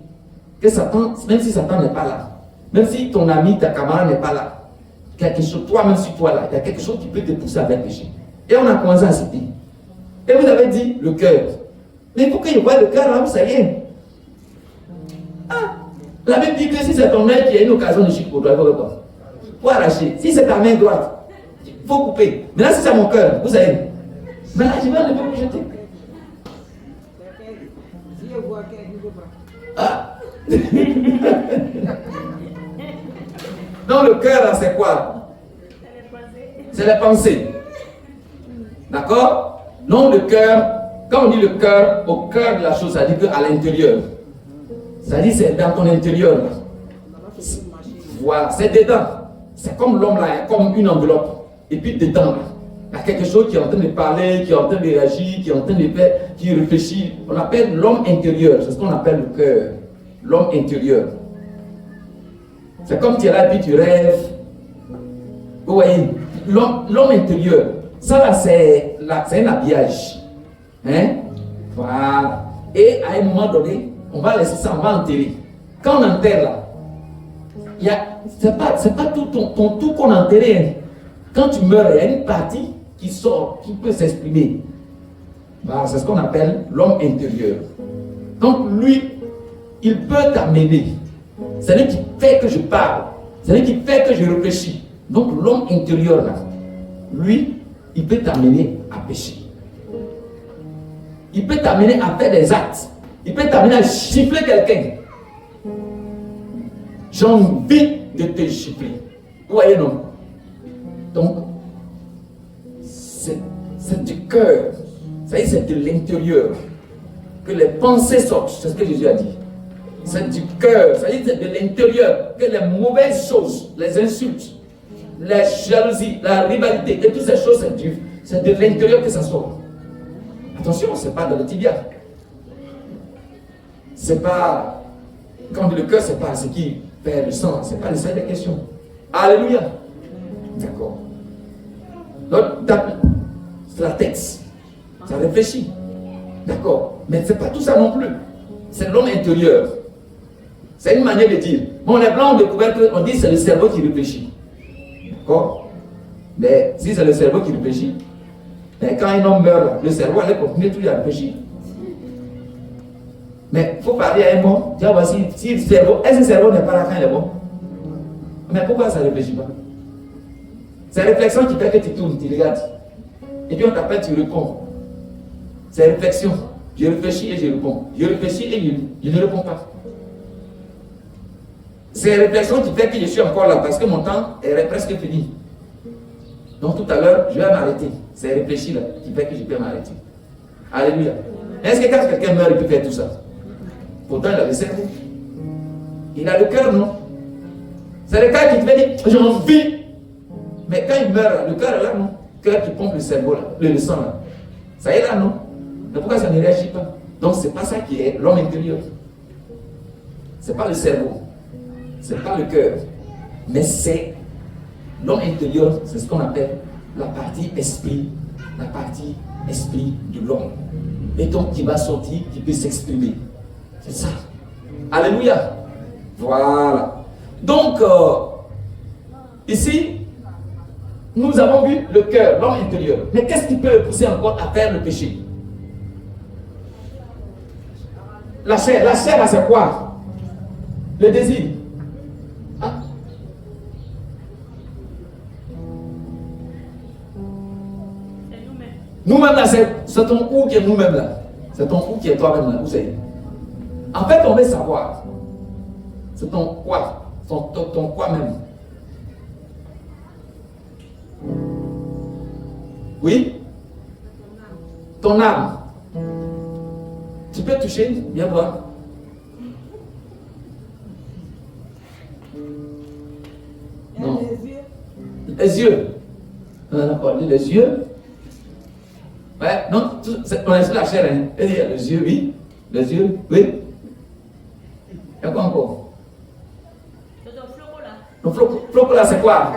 Que Satan, même si Satan n'est pas là, même si ton ami, ta camarade n'est pas là, quelque chose, toi, même si toi là, il y a quelque chose qui peut te pousser à faire pécher. Et on a commencé à citer. Et vous avez dit le cœur. Mais il faut qu'il voit le cœur là où ça y est. Ah, la Bible dit que si c'est ton œil qui a une occasion de chier pour toi, il faut quoi? Il faut arracher. Si c'est ta main droite, il faut couper. Maintenant, si c'est mon cœur, vous savez. Maintenant, je vais enlever pour jeter. Ah. Donc le cœur là, c'est quoi? C'est les pensées. D'accord? Non, le cœur, quand on dit le cœur, au cœur de la chose, ça dit qu'à l'intérieur. Ça dit c'est dans ton intérieur. Là. Voilà, c'est dedans. C'est comme l'homme là, comme une enveloppe. Et puis dedans là, il y a quelque chose qui est en train de parler, qui est en train de réagir, qui est en train de faire, qui réfléchit. On appelle l'homme intérieur. C'est ce qu'on appelle le cœur. L'homme intérieur. C'est comme tu es là et puis tu rêves. Vous voyez, l'homme intérieur. Ça là, c'est un habillage. Hein? Voilà. Et à un moment donné, on va laisser ça, on va enterrer. Quand on enterre là, c'est pas tout ton tout qu'on enterre. Hein. Quand tu meurs, il y a une partie qui sort, qui peut s'exprimer. Voilà, c'est ce qu'on appelle l'homme intérieur. Donc lui, il peut t'amener. C'est lui qui fait que je parle. C'est lui qui fait que je réfléchis. Donc l'homme intérieur là, lui, il peut t'amener à pécher. Il peut t'amener à faire des actes. Il peut t'amener à gifler quelqu'un. J'ai envie de te gifler. Vous voyez, non? Donc, c'est du cœur. Ça y est, c'est de l'intérieur que les pensées sortent. C'est ce que Jésus a dit. C'est du cœur. Ça y est, c'est de l'intérieur que les mauvaises choses, les insultes, la jalousie, la rivalité et toutes ces choses, c'est de l'intérieur que ça sort. Attention, ce n'est pas dans le tibia. C'est pas, quand on dit le cœur, c'est pas ce qui fait le sang, c'est pas ça des questions. Alléluia. D'accord. Donc, c'est la tête. Ça réfléchit. D'accord. Mais c'est pas tout ça non plus. C'est l'homme intérieur. C'est une manière de dire. Bon, les blancs ont découvert qu'on dit que c'est le cerveau qui réfléchit. D'accord. Mais si c'est le cerveau qui réfléchit, mais quand un homme meurt, le cerveau allait continuer toujours à réfléchir. Mais il faut parler à un mot. Dire voici, si le cerveau, est-ce que le cerveau n'est pas là quand il est bon? Mais pourquoi ça ne réfléchit pas? C'est la réflexion qui fait que tu tournes, tu regardes. Et puis on t'appelle, tu réponds. C'est réflexion. Je réfléchis et je réponds. Je réfléchis et je ne réponds pas. C'est la réflexion qui fait que je suis encore là parce que mon temps est presque fini. Donc tout à l'heure, je vais m'arrêter. C'est réfléchir là qui fait que je peux m'arrêter. Alléluia. Est-ce que quand quelqu'un meurt, il peut faire tout ça? Pourtant, il a le cerveau. Il a le cœur, non? C'est le cœur qui te fait dire, j'ai envie. Mais quand il meurt, le cœur est là, non? Le cœur qui pompe le cerveau, là, le sang, là. Ça est là, non? Mais pourquoi ça ne réagit pas? Donc, c'est pas ça qui est l'homme intérieur. C'est pas le cerveau. C'est pas le cœur. Mais c'est l'homme intérieur, c'est ce qu'on appelle la partie esprit. La partie esprit de l'homme. Et donc, qui va sortir, qui peut s'exprimer. C'est ça. Alléluia. Voilà. Donc, ici, nous avons vu le cœur, l'homme intérieur. Mais qu'est-ce qui peut le pousser encore à faire le péché? La chair. La chair, là, c'est quoi? Le désir. Ah. Nous-mêmes, là, c'est ton ou qui est nous-mêmes, là. C'est ton ou qui est toi-même, là. Vous savez. En fait, on veut savoir. C'est ton quoi? Ton quoi même? Oui? Ton âme. Tu peux toucher? Viens voir. Non. Les yeux. On a parlé des yeux. Ouais, non, on est sur la chair, hein. Il y a les yeux, oui. Les yeux, oui. Il y a quoi encore? C'est un floco là. Le floco là, c'est quoi?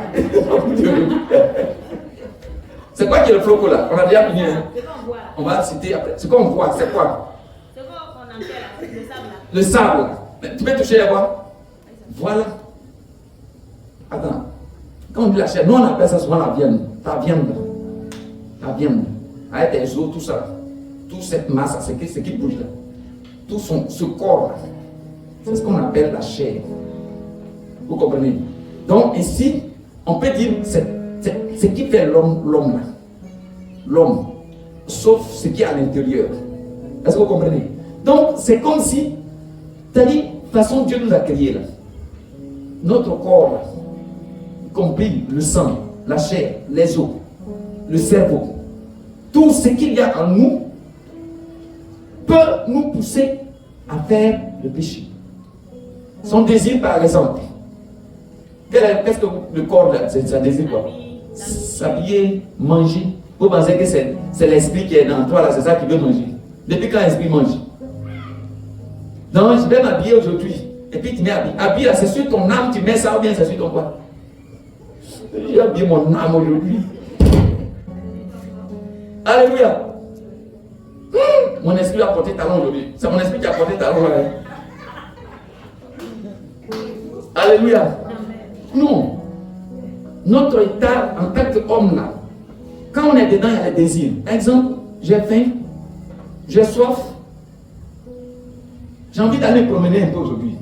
C'est quoi qui est le floco là? On a déjà fini. C'est quoi on voit là? On va citer après. C'est quoi on voit? C'est quoi? C'est quoi qu'on appelle là? Le sable là. Le sable. Tu peux toucher les voix? Voilà. Attends. Quand on dit la chair, nous on appelle ça souvent la viande. Ta viande. La viande. Avec tes os, tout ça. Toute cette masse, c'est ce qui bouge là. Tout ce corps là. C'est ce qu'on appelle la chair. Vous comprenez? Donc ici, on peut dire c'est ce qui fait l'homme là. L'homme. Sauf ce qui est à l'intérieur. Est-ce que vous comprenez? Donc c'est comme si, c'est-à-dire, de toute façon Dieu nous a créés là. Notre corps là, y compris le sang, la chair, les os, le cerveau, tout ce qu'il y a en nous peut nous pousser à faire le péché. Son désir par exemple. Qu'est-ce que le corps là, ça désire quoi? S'habiller, manger. Vous pensez que c'est l'esprit qui est dans toi là, c'est ça qui veut manger. Depuis quand l'esprit mange? Non, je vais m'habiller aujourd'hui. Et puis tu mets habillé là, c'est sur ton âme, tu mets ça ou bien c'est sur ton quoi? J'ai habillé mon âme aujourd'hui. Alléluia. Mon esprit a porté talon aujourd'hui. C'est mon esprit qui a porté talon là. Alléluia. Non. Notre état en tant qu'homme là, quand on est dedans, il y a les désirs. Exemple, j'ai faim, j'ai soif, j'ai envie d'aller me promener un peu aujourd'hui.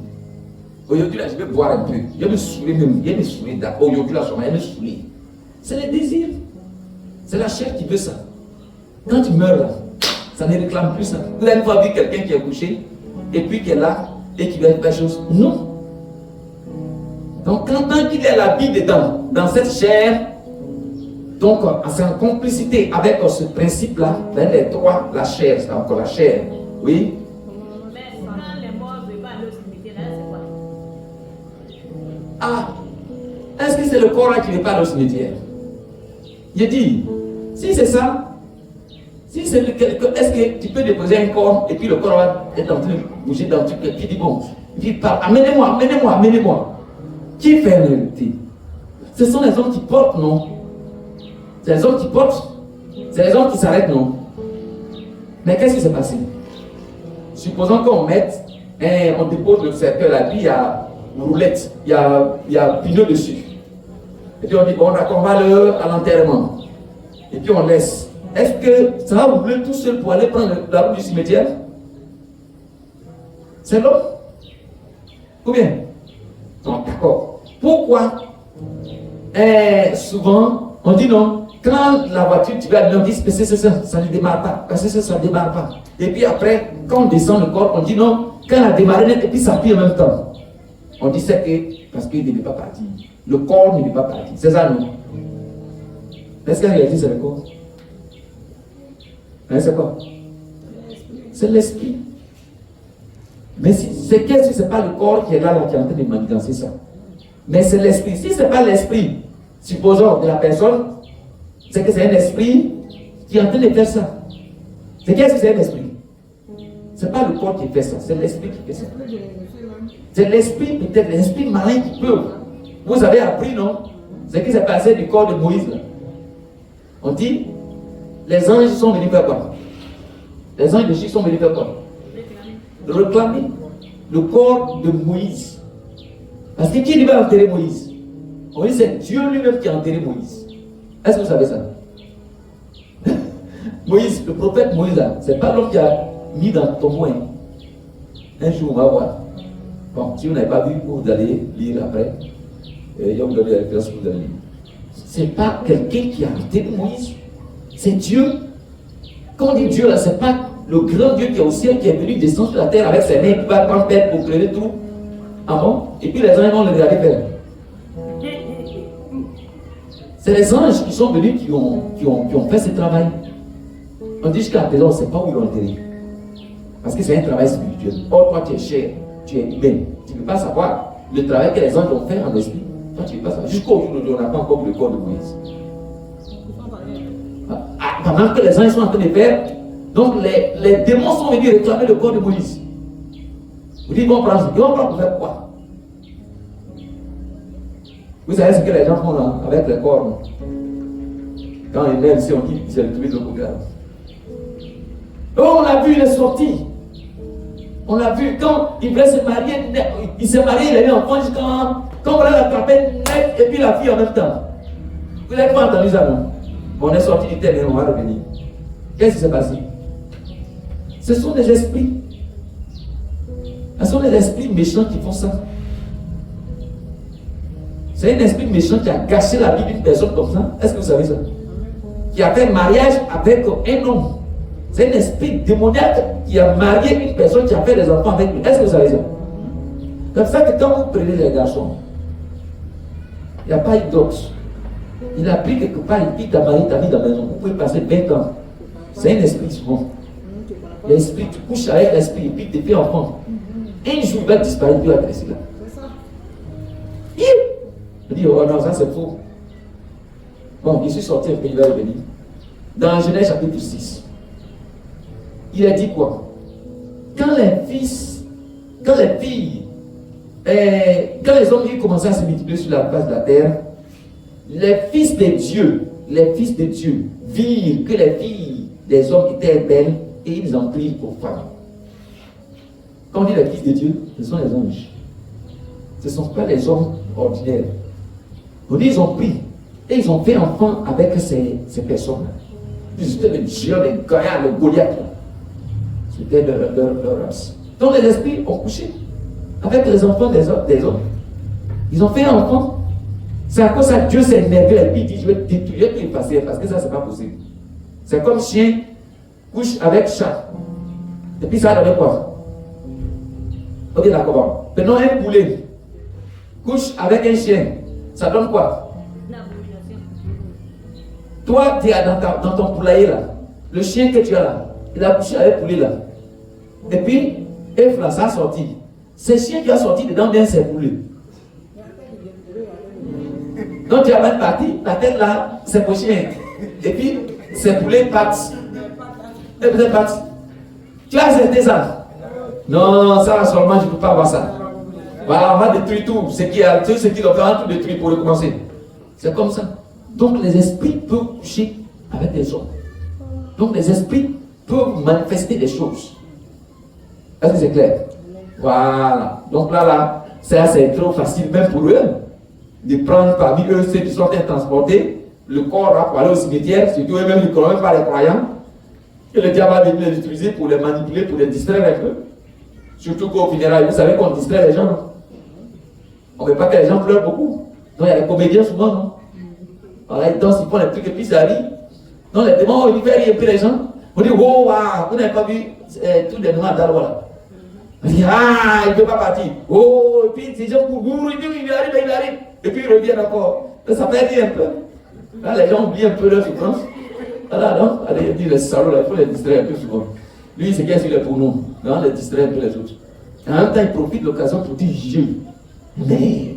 Aujourd'hui là, je vais boire un peu. Je vais me saouler même. Je vais me saouler. Aujourd'hui là, je vais me saouler. C'est les désirs. C'est la chair qui veut ça. Quand tu meurs là, ça ne réclame plus ça. Vous avez une fois vu quelqu'un qui est couché et puis qui est là et qui veut faire quelque chose? Non. Donc tant qu'il est la vie dedans, dans cette chair, donc c'est en complicité avec ce principe-là, les trois, la chair, c'est encore la chair. Oui. Mais quand les morts ne veulent pas aller au cimetière là, c'est quoi? Ah, est-ce que c'est le corps là qui ne veut pas aller au cimetière? Je dis, si c'est ça, si c'est est-ce que tu peux déposer un corps et puis le corps va être en train de bouger dans le truc et puis il dit bon, il parle, amenez-moi. Qui fait l'hérité? Ce sont les hommes qui portent, non? C'est les hommes qui portent, c'est les hommes qui s'arrêtent, non? Mais qu'est-ce qui s'est passé? Supposons qu'on mette, on dépose le cercueil là, puis il y a une roulette, il y a pneu dessus. Et puis on dit, bon d'accord, on va à l'enterrement. Et puis on laisse. Est-ce que ça va rouler tout seul pour aller prendre la route du cimetière? C'est l'homme? Ou bien? Non, d'accord. Pourquoi souvent on dit non, quand la voiture tu vas aller, on dit ça ne démarre pas, parce que ça ne démarre pas. Et puis après, quand on descend le corps, on dit non, quand elle a démarré net et puis ça plie en même temps. On dit c'est que parce qu'il ne devait pas partir. Le corps ne devait pas partir. C'est ça non? Est-ce qu'en réalité c'est le corps? Hein, c'est quoi? C'est l'esprit. Mais c'est qu'est-ce que c'est pas le corps qui est là qui est en train de manigancer ça? Mais c'est l'esprit. Si ce n'est pas l'esprit, supposons de la personne, c'est que c'est un esprit qui est en train de faire ça. C'est qu'est-ce que c'est un esprit? Ce n'est pas le corps qui fait ça, c'est l'esprit qui fait ça. C'est l'esprit, peut-être l'esprit malin qui peut. Vous avez appris, non? Ce qui s'est passé du corps de Moïse. Là. On dit, les anges sont venus faire quoi? Les anges de Dieu sont venus faire quoi? Réclamer le corps de Moïse. Parce que qui va enterrer Moïse? On dit c'est Dieu lui-même qui a enterré Moïse. Est-ce que vous savez ça? Moïse, le prophète Moïse, c'est pas l'homme qui a mis dans ton moin. Un jour, on va voir. Bon, si vous n'avez pas vu, vous allez lire après. Il y a vous donner la référence que vous allez lire. C'est pas quelqu'un qui a enterré Moïse. C'est Dieu. Quand on dit Dieu, là, c'est pas le grand Dieu qui est au ciel, qui est venu descendre sur la terre avec ses mains, qui va prendre tête pour crever tout. Ah bon? Et puis les anges vont le regarder faire. C'est les anges qui sont venus qui ont fait ce travail. On dit jusqu'à présent, on ne sait pas où ils l'ont enterré. Parce que c'est un travail spirituel. Or, toi, tu es cher, tu es humain. Tu ne peux pas savoir le travail que les anges ont fait en esprit. Toi, tu ne peux pas savoir. Jusqu'au jour d'aujourd'hui, on n'a pas encore vu le corps de Moïse. Pendant que les anges sont en train de faire, Donc les démons sont venus réclamer le corps de Moïse. Vous dites, ils vont prendre pour faire quoi? Vous savez ce que les gens font là, avec les corps, non? Quand ils naissent ici, on dit c'est le truc de l'autre. Oh, on a vu, il est sorti. On a vu quand il voulait se marier, il s'est marié, il a eu un enfant jusqu'à quand on l'a attrapé net et puis la fille en même temps. Vous n'avez pas entendu ça, non? On est sorti du terrain, on va revenir. Qu'est-ce qui s'est passé? Ce sont des esprits. Ce sont des esprits méchants qui font ça. C'est un esprit méchant qui a gâché la vie d'une personne comme ça. Est-ce que vous savez ça? Qui a fait mariage avec un homme. C'est un esprit démoniaque qui a marié une personne qui a fait des enfants avec lui. Est-ce que vous savez ça? C'est pour ça que quand vous prenez les garçons, il n'y a pas eu d'ox. Il a pris quelque part, il dit, ta marié, ta vie dans la maison. Vous pouvez passer 20 ans. C'est un esprit souvent. L'esprit, tu couches avec l'esprit et puis tu fais enfant. Un jour, il va disparaître, il va rester là. Il dit, oh non, ça c'est faux. Bon, je suis sorti un peu, il va revenir. Dans Genèse chapitre 6, il a dit quoi? Quand les hommes commençaient à se multiplier sur la face de la terre, les fils de Dieu virent que les filles des hommes étaient belles et ils en prirent pour femmes. Quand on dit les fils de Dieu, ce sont les anges. Ce ne sont pas les hommes ordinaires. On dit ils ont pris et ils ont fait enfant avec ces personnes-là. C'était le géant, les gaillards, le Goliath. C'était leur race. Donc les esprits ont couché avec les enfants des hommes. Ils ont fait un enfant. C'est à cause ça que Dieu s'est énervé et puis il dit je vais détruire tout effacer parce que ça c'est pas possible. C'est comme chien couche avec chat. Et puis ça donne quoi? Ok d'accord. Maintenant un poulet couche avec un chien. Ça donne quoi? Toi tu es dans ton poulailler là. Le chien que tu as là, il a couché avec le poulet là. Et puis Eve là ça a sorti. C'est chien qui a sorti dedans d'un ses poulets. Donc tu as même parti, la tête là, c'est pour chien. Et puis, c'est pour les pattes. Et puis les pattes. Tu as accepté ça? Non, ça seulement, je ne peux pas avoir ça. Voilà, on va détruire tout. Ce qui doit faire, tout détruire pour recommencer. C'est comme ça. Donc les esprits peuvent coucher avec les hommes. Donc les esprits peuvent manifester des choses. Est-ce que c'est clair? Voilà. Donc là, c'est trop facile même pour eux de prendre parmi eux ceux qui sont transportés, le corps là pour aller au cimetière, surtout eux-mêmes ils ne connaissent même pas les croyants, et le diable va venir les utiliser pour les manipuler, pour les distraire un peu. Surtout qu'au funérail, vous savez qu'on distrait les gens. Non? On ne veut pas que les gens pleurent beaucoup. Donc il y a les comédiens souvent, non? Voilà, ils dansent, ils font les trucs et puis ça arrive. Donc les démons, ils font rire un peu les gens. On dit, oh, wow, vous n'avez pas vu tous les démons à Dalwa là. On dit, ah, il ne peut pas partir. Oh, et puis ces gens courent, il arrive. Et puis ils reviennent encore. Ça fait rire un peu. Là, les gens oublient un peu leur souffrance. Voilà, donc, allez, il dit les salauds, il faut les distraire un peu souvent. Lui, c'est qu'il est pour nous. Non, les distraire un peu les autres. En même temps, il profite de l'occasion pour dire, mais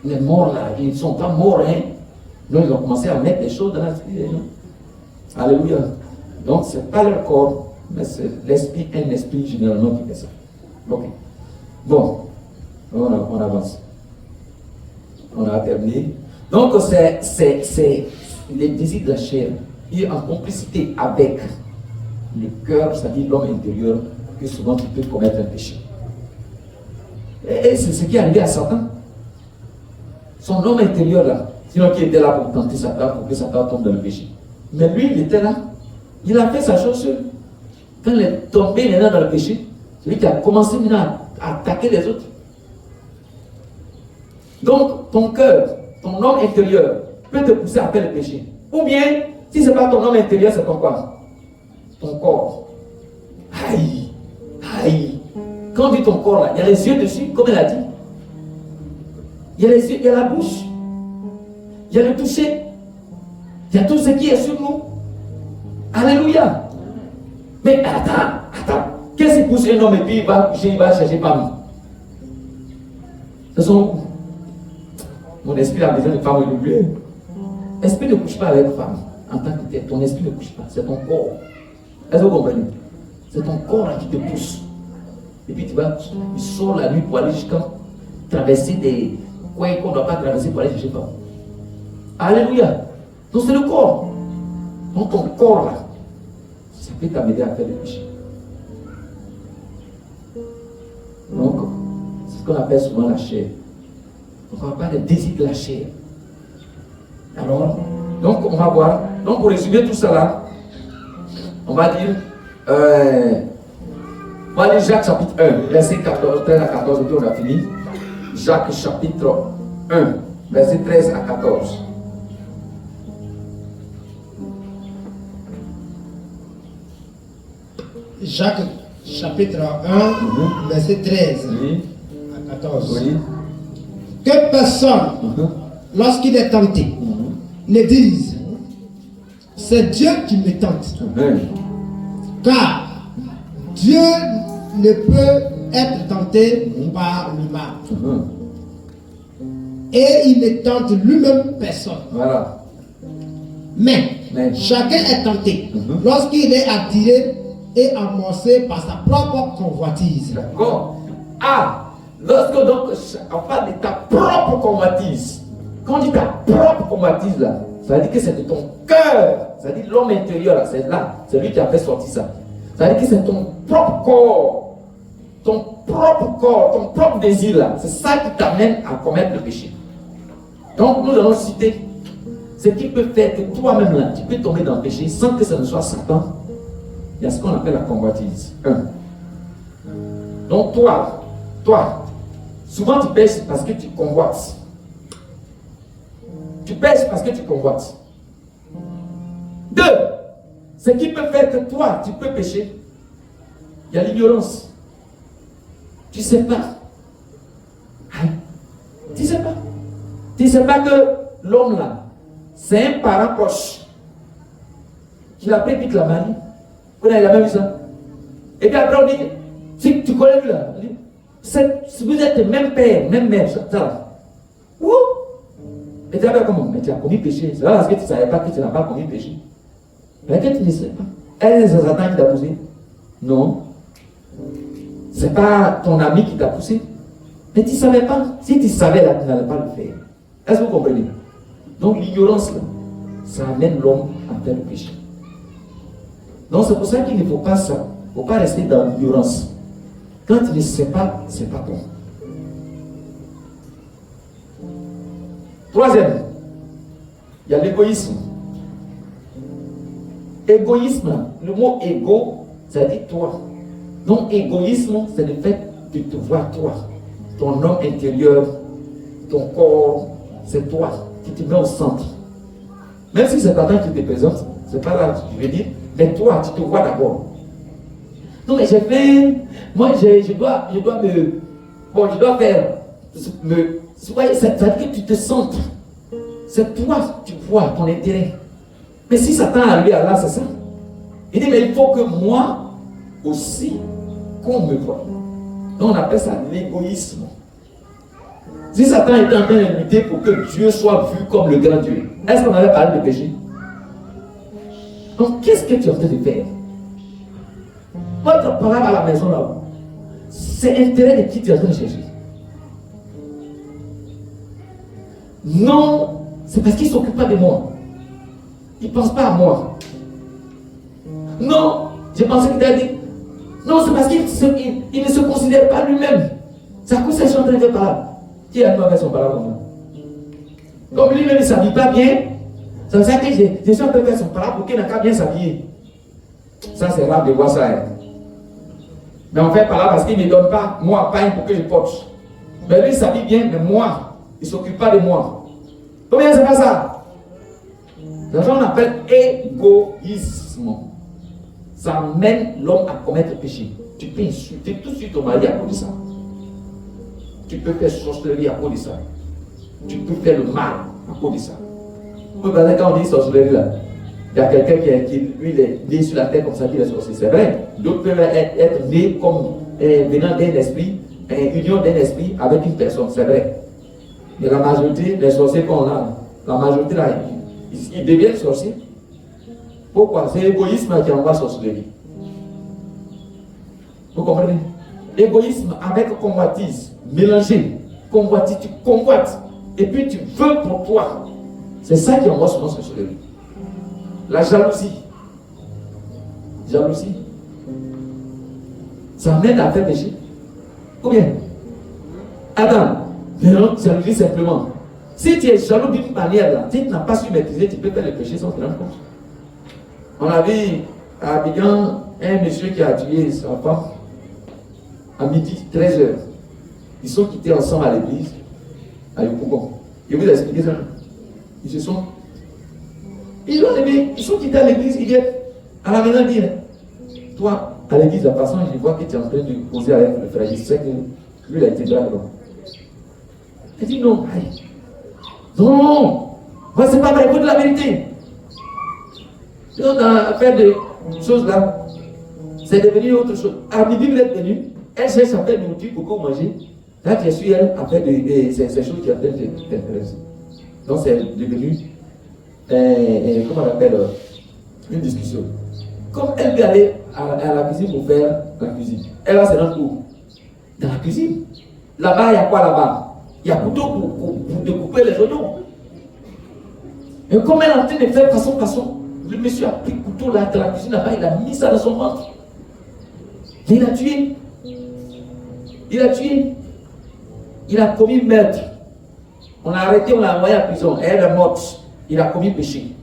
les morts là, ils ne sont pas morts, hein. Donc, ils ont commencé à mettre des choses dans l'esprit des gens. Alléluia. Donc, ce n'est pas leur corps, mais c'est l'esprit, un esprit généralement qui fait ça. Ok. Bon, on avance. On a terminé. Donc, c'est les désirs de la chair qui en complicité avec le cœur, c'est-à-dire l'homme intérieur, que souvent tu peux commettre un péché. Et c'est ce qui est arrivé à Satan. Son homme intérieur là, sinon qui était là pour tenter Satan, pour que Satan tombe dans le péché. Mais lui, il était là. Il a fait sa chose seul. Quand il est tombé maintenant dans le péché, c'est lui qui a commencé maintenant à attaquer les autres. Donc, ton cœur, ton homme intérieur peut te pousser à faire le péché. Ou bien, si ce n'est pas ton homme intérieur, c'est ton quoi? Ton corps. Aïe, aïe. Quand on dit ton corps là, il y a les yeux dessus, comme elle a dit. Il y a les yeux, il y a la bouche. Il y a le toucher. Il y a tout ce qui est sur nous. Alléluia. Mais attends. Qu'est-ce qui pousse un homme et puis il va coucher, il va chercher femme? Ce sont mon esprit a besoin de femme renouvelée. L'esprit ne couche pas avec femme en tant que tel. Ton esprit ne couche pas, c'est ton corps. Est-ce que vous comprenez? C'est ton corps là qui te pousse. Et puis tu sors la nuit pour aller jusqu'à traverser des coins qu'on ne doit pas traverser pour aller, je ne sais pas. Alléluia. Donc c'est le corps. Donc ton corps là, ça peut t'amener à faire le péché. Donc, c'est ce qu'on appelle souvent la chair. Donc on va parler des désirs de la chair. Alors, donc on va voir. Donc pour résumer tout ça là, on va dire Jacques chapitre 1, verset 14, 13 à 14, et puis on a fini. Jacques chapitre 1, verset 13 à 14. Jacques chapitre 1, verset 13 à 14. Oui. Que personne, lorsqu'il est tenté, ne dise, c'est Dieu qui me tente. Car Dieu ne peut être tenté par le mal. Et il ne tente lui-même personne. Voilà. Mais chacun est tenté lorsqu'il est attiré et amorcé par sa propre convoitise. D'accord. Lorsque donc on parle de ta propre convoitise, quand on dit ta propre convoitise là, ça veut dire que c'est de ton cœur, ça veut dire l'homme intérieur là, c'est lui qui a fait sortir ça. Ça veut dire que c'est ton propre corps, ton propre désir là, c'est ça qui t'amène à commettre le péché. Donc nous allons citer ce qui peut faire que toi-même là, tu peux tomber dans le péché sans que ce ne soit Satan. Il y a ce qu'on appelle la convoitise. Donc toi, souvent tu pêches parce que tu convoites. Tu pêches parce que tu convoites. 2. Ce qui peut faire que toi, tu peux pécher. Il y a l'ignorance. Tu ne sais pas. Tu ne sais pas. Tu ne sais pas que l'homme là, c'est un parent proche. Qui a pris vite la marie. Vous avez la même chose. Et puis après on dit, si tu connais lui là, si vous êtes même père, même mère, ça là. Ouh! Et tu as comment? Mais tu as commis péché. C'est là parce que tu ne savais pas que tu n'as pas commis péché. Mais que tu ne sais pas. Est-ce que c'est Satan qui t'a poussé? Non. Ce n'est pas ton ami qui t'a poussé. Mais tu ne savais pas. Si tu savais là, tu n'allais pas le faire. Est-ce que vous comprenez? Donc l'ignorance là, ça amène l'homme à faire le péché. Donc c'est pour ça qu'il ne faut pas ça. Il ne faut pas rester dans l'ignorance. Quand tu ne sais pas, ce n'est pas bon. 3e, il y a l'égoïsme. Égoïsme, le mot égo, ça dit toi. Donc égoïsme, c'est le fait de te voir toi. Ton homme intérieur, ton corps, c'est toi qui te met au centre. Même si c'est Satan qui te présente, c'est pas là que je veux dire, mais toi, tu te vois d'abord. Non mais j'ai fait, moi je dois faire, ça veut dire que tu te centres. C'est toi, tu vois ton intérêt. Mais si Satan arrive à là, c'est ça. Il dit, mais il faut que moi aussi, qu'on me voie. Donc on appelle ça l'égoïsme. Si Satan était en train de lutter pour que Dieu soit vu comme le grand Dieu, est-ce qu'on avait parlé de péché? Donc qu'est-ce que tu es en train de faire? Votre parole à la maison là, c'est l'intérêt de qui tu es en train de chercher. Non, c'est parce qu'il ne s'occupe pas de moi. Il ne pense pas à moi. Non, j'ai pensé qu'il t'a dit. Non, c'est parce qu'il ne se considère pas lui-même. C'est à cause que je suis en train de faire par là. Qui a fait son parole comme ça? Comme lui-même il ne s'habille pas bien, c'est pour ça que je suis en train de faire son parole pour qu'il n'a qu'à bien s'habiller. Ça, c'est rare de voir ça. Hein. Mais on fait par là parce qu'il ne me donne pas, moi, pain pour que je porte. Mais lui, il s'habille bien, mais moi, il ne s'occupe pas de moi. Combien c'est pas ça? C'est ça qu'on appelle égoïsme. Ça mène l'homme à commettre le péché. Tu peux insulter tout de suite ton mari à cause de ça. Tu peux faire sorcellerie à cause de ça. Tu peux faire le mal à cause de ça. Vous voyez, quand on dit sorcellerie là, il y a quelqu'un qui lui, il est né sur la terre comme ça, qui est sorcier. C'est vrai. D'autres peuvent être nés comme venant d'un esprit, union d'un esprit avec une personne. C'est vrai. Mais la majorité des sorciers qu'on a, la majorité là, ils deviennent sorciers. Pourquoi? C'est l'égoïsme qui envoie sorcellerie. Vous comprenez? Égoïsme avec convoitise, mélangé. Convoitise, tu convoites. Et puis tu veux pour toi. C'est ça qui envoie souvent ce soleil. La jalousie. Jalousie. Ça mène à faire péché. Combien? Attends, non, jalousie simplement. Si tu es jaloux d'une manière là, si tu n'as pas su maîtriser, tu peux faire le péché sans te rendre compte. On a vu à Abidjan un monsieur qui a tué sa femme à midi, 13h. Ils sont quittés ensemble à l'église, à Yopougon. Je vous ai expliqué ça. Ils se sont. Ils ont levé, ils sont quittés à l'église, ils viennent à la maison dire, toi, à l'église, en passant, je vois que tu es en train de causer avec le frère. Je sais que lui, il a été grave. Il dit non, aïe. Non, moi, c'est pas vrai, il faut de la vérité. Donc, dans l'affaire de choses là, c'est devenu autre chose. À midi, vous êtes venu, elle cherche à faire de nourriture pour qu'on mange. Là, tu es su, elle a fait ces choses qui ont fait t'intéresser. Donc, c'est devenu, comment on appelle, une discussion. Comme elle veut aller à la cuisine pour faire la cuisine, elle va se rendre où? Dans la cuisine. Là-bas, il y a quoi là-bas? Il y a couteau pour découper les oignons. Et comme elle est en train de faire façon, le monsieur a pris le couteau là, de la cuisine là-bas, il a mis ça dans son ventre. Et il a tué. Il a tué. Il a commis meurtre. On l'a arrêté, on l'a envoyé à prison. Elle est morte. Il a commis péché.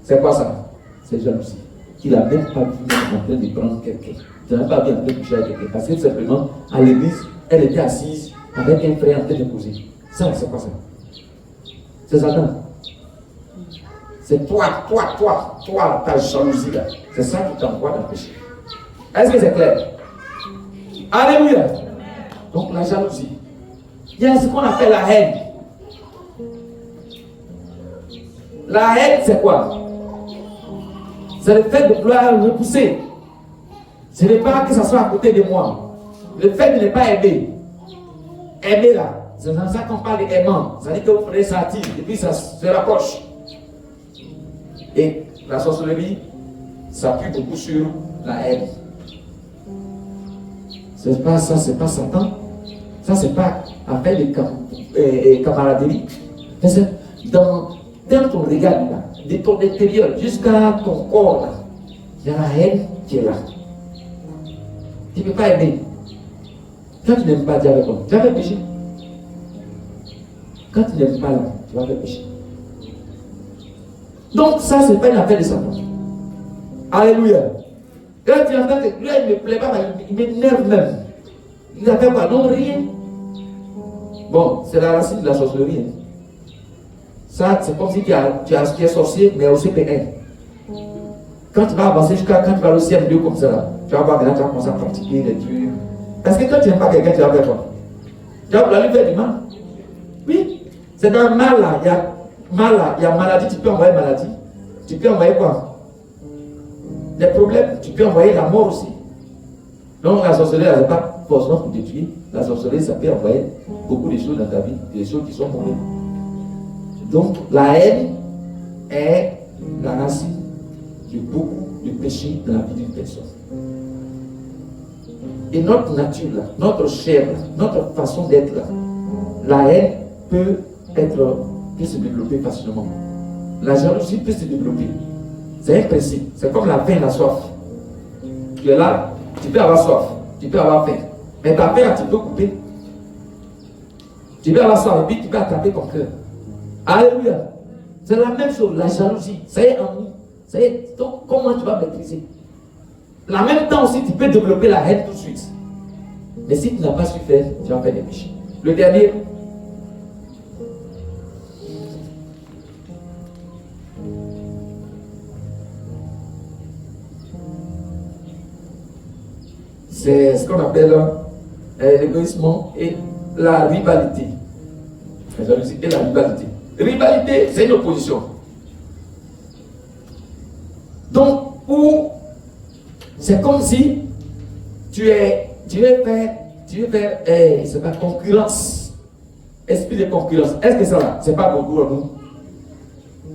C'est quoi ça? C'est jalousie. Il n'a même pas vu en train de prendre quelqu'un. Il n'a pas vu en train de toucher avec quelqu'un. Parce que simplement, à l'église, elle était assise avec un frère en train de causer. Ça, c'est quoi ça? C'est Satan. C'est toi, ta jalousie là. C'est ça qui t'envoie dans le péché. Est-ce que c'est clair? Alléluia. Donc la jalousie. Il y a ce qu'on appelle la haine. La haine, c'est quoi? C'est le fait de vouloir repousser. Ce n'est pas que ça soit à côté de moi. Le fait de ne pas aimer. Aimer là. C'est dans ça qu'on parle d'aimant. Ça veut dire que vous prenez ça attire et puis ça se rapproche. Et la sorcellerie s'appuie beaucoup sur la haine. C'est pas ça, c'est pas Satan. Ça, c'est pas affaire de camaraderie. C'est dans ton regard là, de ton intérieur jusqu'à ton corps là, il y a la haine qui est là. Tu ne peux pas aimer. Quand tu n'aimes pas, tu vas faire quoi? Tu vas faire péché. Quand tu n'aimes pas là, tu vas faire péché. Donc ça, c'est pas une affaire de Satan. Alléluia. Quand tu entends que lui, il ne me plaît pas, il m'énerve même. Il a fait quoi? Non, rien. Bon, c'est la racine de la sorcellerie. Ça, c'est comme si tu es sorcier, mais aussi PN. Quand tu vas avancer jusqu'à quand tu vas au ciel Dieu comme ça, là, tu vas voir maintenant, tu vas commencer à pratiquer des trucs. Parce que quand tu n'aimes pas quelqu'un, tu vas faire quoi? Tu vas lui faire du mal. Oui, c'est dans le mal là, il y a mal là, il y a maladie, tu peux envoyer maladie. Tu peux envoyer quoi? Des problèmes, tu peux envoyer la mort aussi. Donc la sorcellerie, ce n'est pas forcément pour te tuer. La sorcellerie, ça peut envoyer beaucoup de choses dans ta vie, des choses qui sont mauvaises. Donc la haine est la racine de beaucoup de péchés dans la vie d'une personne. Et notre nature là, notre chair là, notre façon d'être là, la haine peut se développer facilement. La jalousie peut se développer. C'est un principe. C'est comme la faim et la soif. Tu es là, tu peux avoir soif, tu peux avoir faim. Mais ta faim, tu peux couper. Tu peux avoir soif et puis tu peux attraper ton cœur. Alléluia. C'est la même chose, la jalousie. Ça y est en nous. Ça y est, donc comment tu vas maîtriser? En même temps aussi, tu peux développer la haine tout de suite. Mais si tu n'as pas su faire, tu vas faire des péchés. Le dernier. C'est ce qu'on appelle l'égoïsme et la rivalité. La jalousie et la rivalité. Rivalité, c'est une opposition. Donc, c'est comme si tu veux faire c'est pas concurrence. Esprit de concurrence. Est-ce que ça va? C'est pas bon pour nous.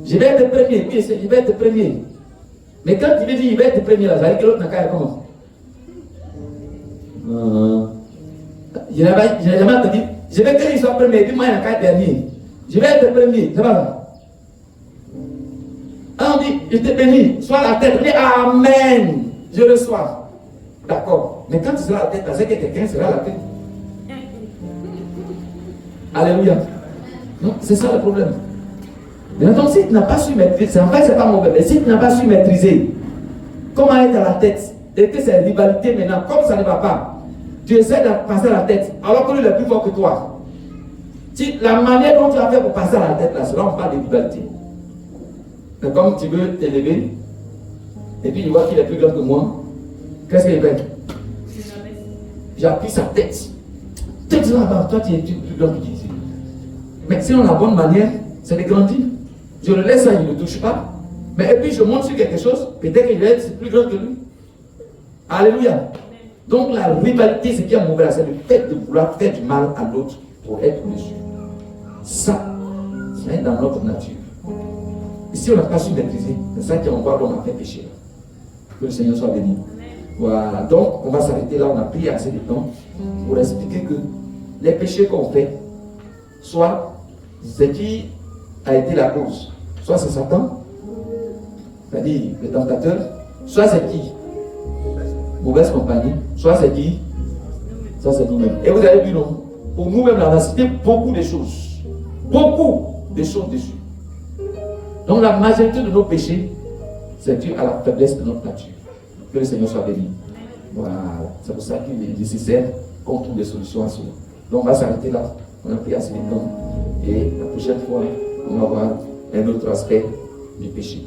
Je vais être premier, oui, je vais être premier. Mais quand tu veux dire, il va être premier, là, ça veut dire que l'autre n'a qu'à être comment? Je n'ai jamais entendu. Je vais que il soit premier, puis moi il y en a 4 derniers. Je vais être premier, c'est pas ça. On dit, je te bénis, sois la tête. On dit, Amen, je le sois. D'accord. Mais quand tu seras la tête, c'est que quelqu'un sera la tête. Alléluia. Non, c'est ça le problème. Donc si tu n'as pas su maîtriser, en fait c'est pas mauvais, mais si tu n'as pas su maîtriser comment être à la tête, et que c'est rivalité maintenant, comme ça ne va pas, tu essaies de passer à la tête, alors que lui est plus fort que toi. La manière dont tu as fait pour passer à la tête, là, c'est là on parle de rivalité. Mais comme tu veux t'élever, et puis il voit qu'il est plus grand que moi, qu'est-ce qu'il fait? J'appuie sa tête. Tête là-bas, toi tu es plus grand que qui ici. Mais sinon la bonne manière, c'est de grandir. Je le laisse ça, il ne le touche pas. Mais et puis je monte sur quelque chose, peut-être qu'il va être plus grand que lui. Alléluia. Donc la rivalité, c'est qui est mauvais, c'est le fait de vouloir faire du mal à l'autre pour être dessus. Ça, c'est dans notre nature. Et si on n'a pas su maîtriser, c'est ça qui est encore l'homme a fait pécher. Que le Seigneur soit béni. Voilà, donc on va s'arrêter là, on a pris assez de temps pour expliquer que les péchés qu'on fait, soit c'est qui a été la cause, soit c'est Satan, c'est-à-dire le tentateur, soit c'est qui? Mauvaise compagnie, soit c'est qui? Ça c'est nous-mêmes. Et vous avez vu, non? Pour nous-mêmes, on a cité beaucoup de choses. Beaucoup de choses dessus. Donc la majorité de nos péchés, c'est dû à la faiblesse de notre nature. Que le Seigneur soit béni. Voilà. C'est pour ça qu'il est nécessaire qu'on trouve des solutions à cela. Donc on va s'arrêter là. On a pris assez de temps. Et la prochaine fois, on va voir un autre aspect du péché.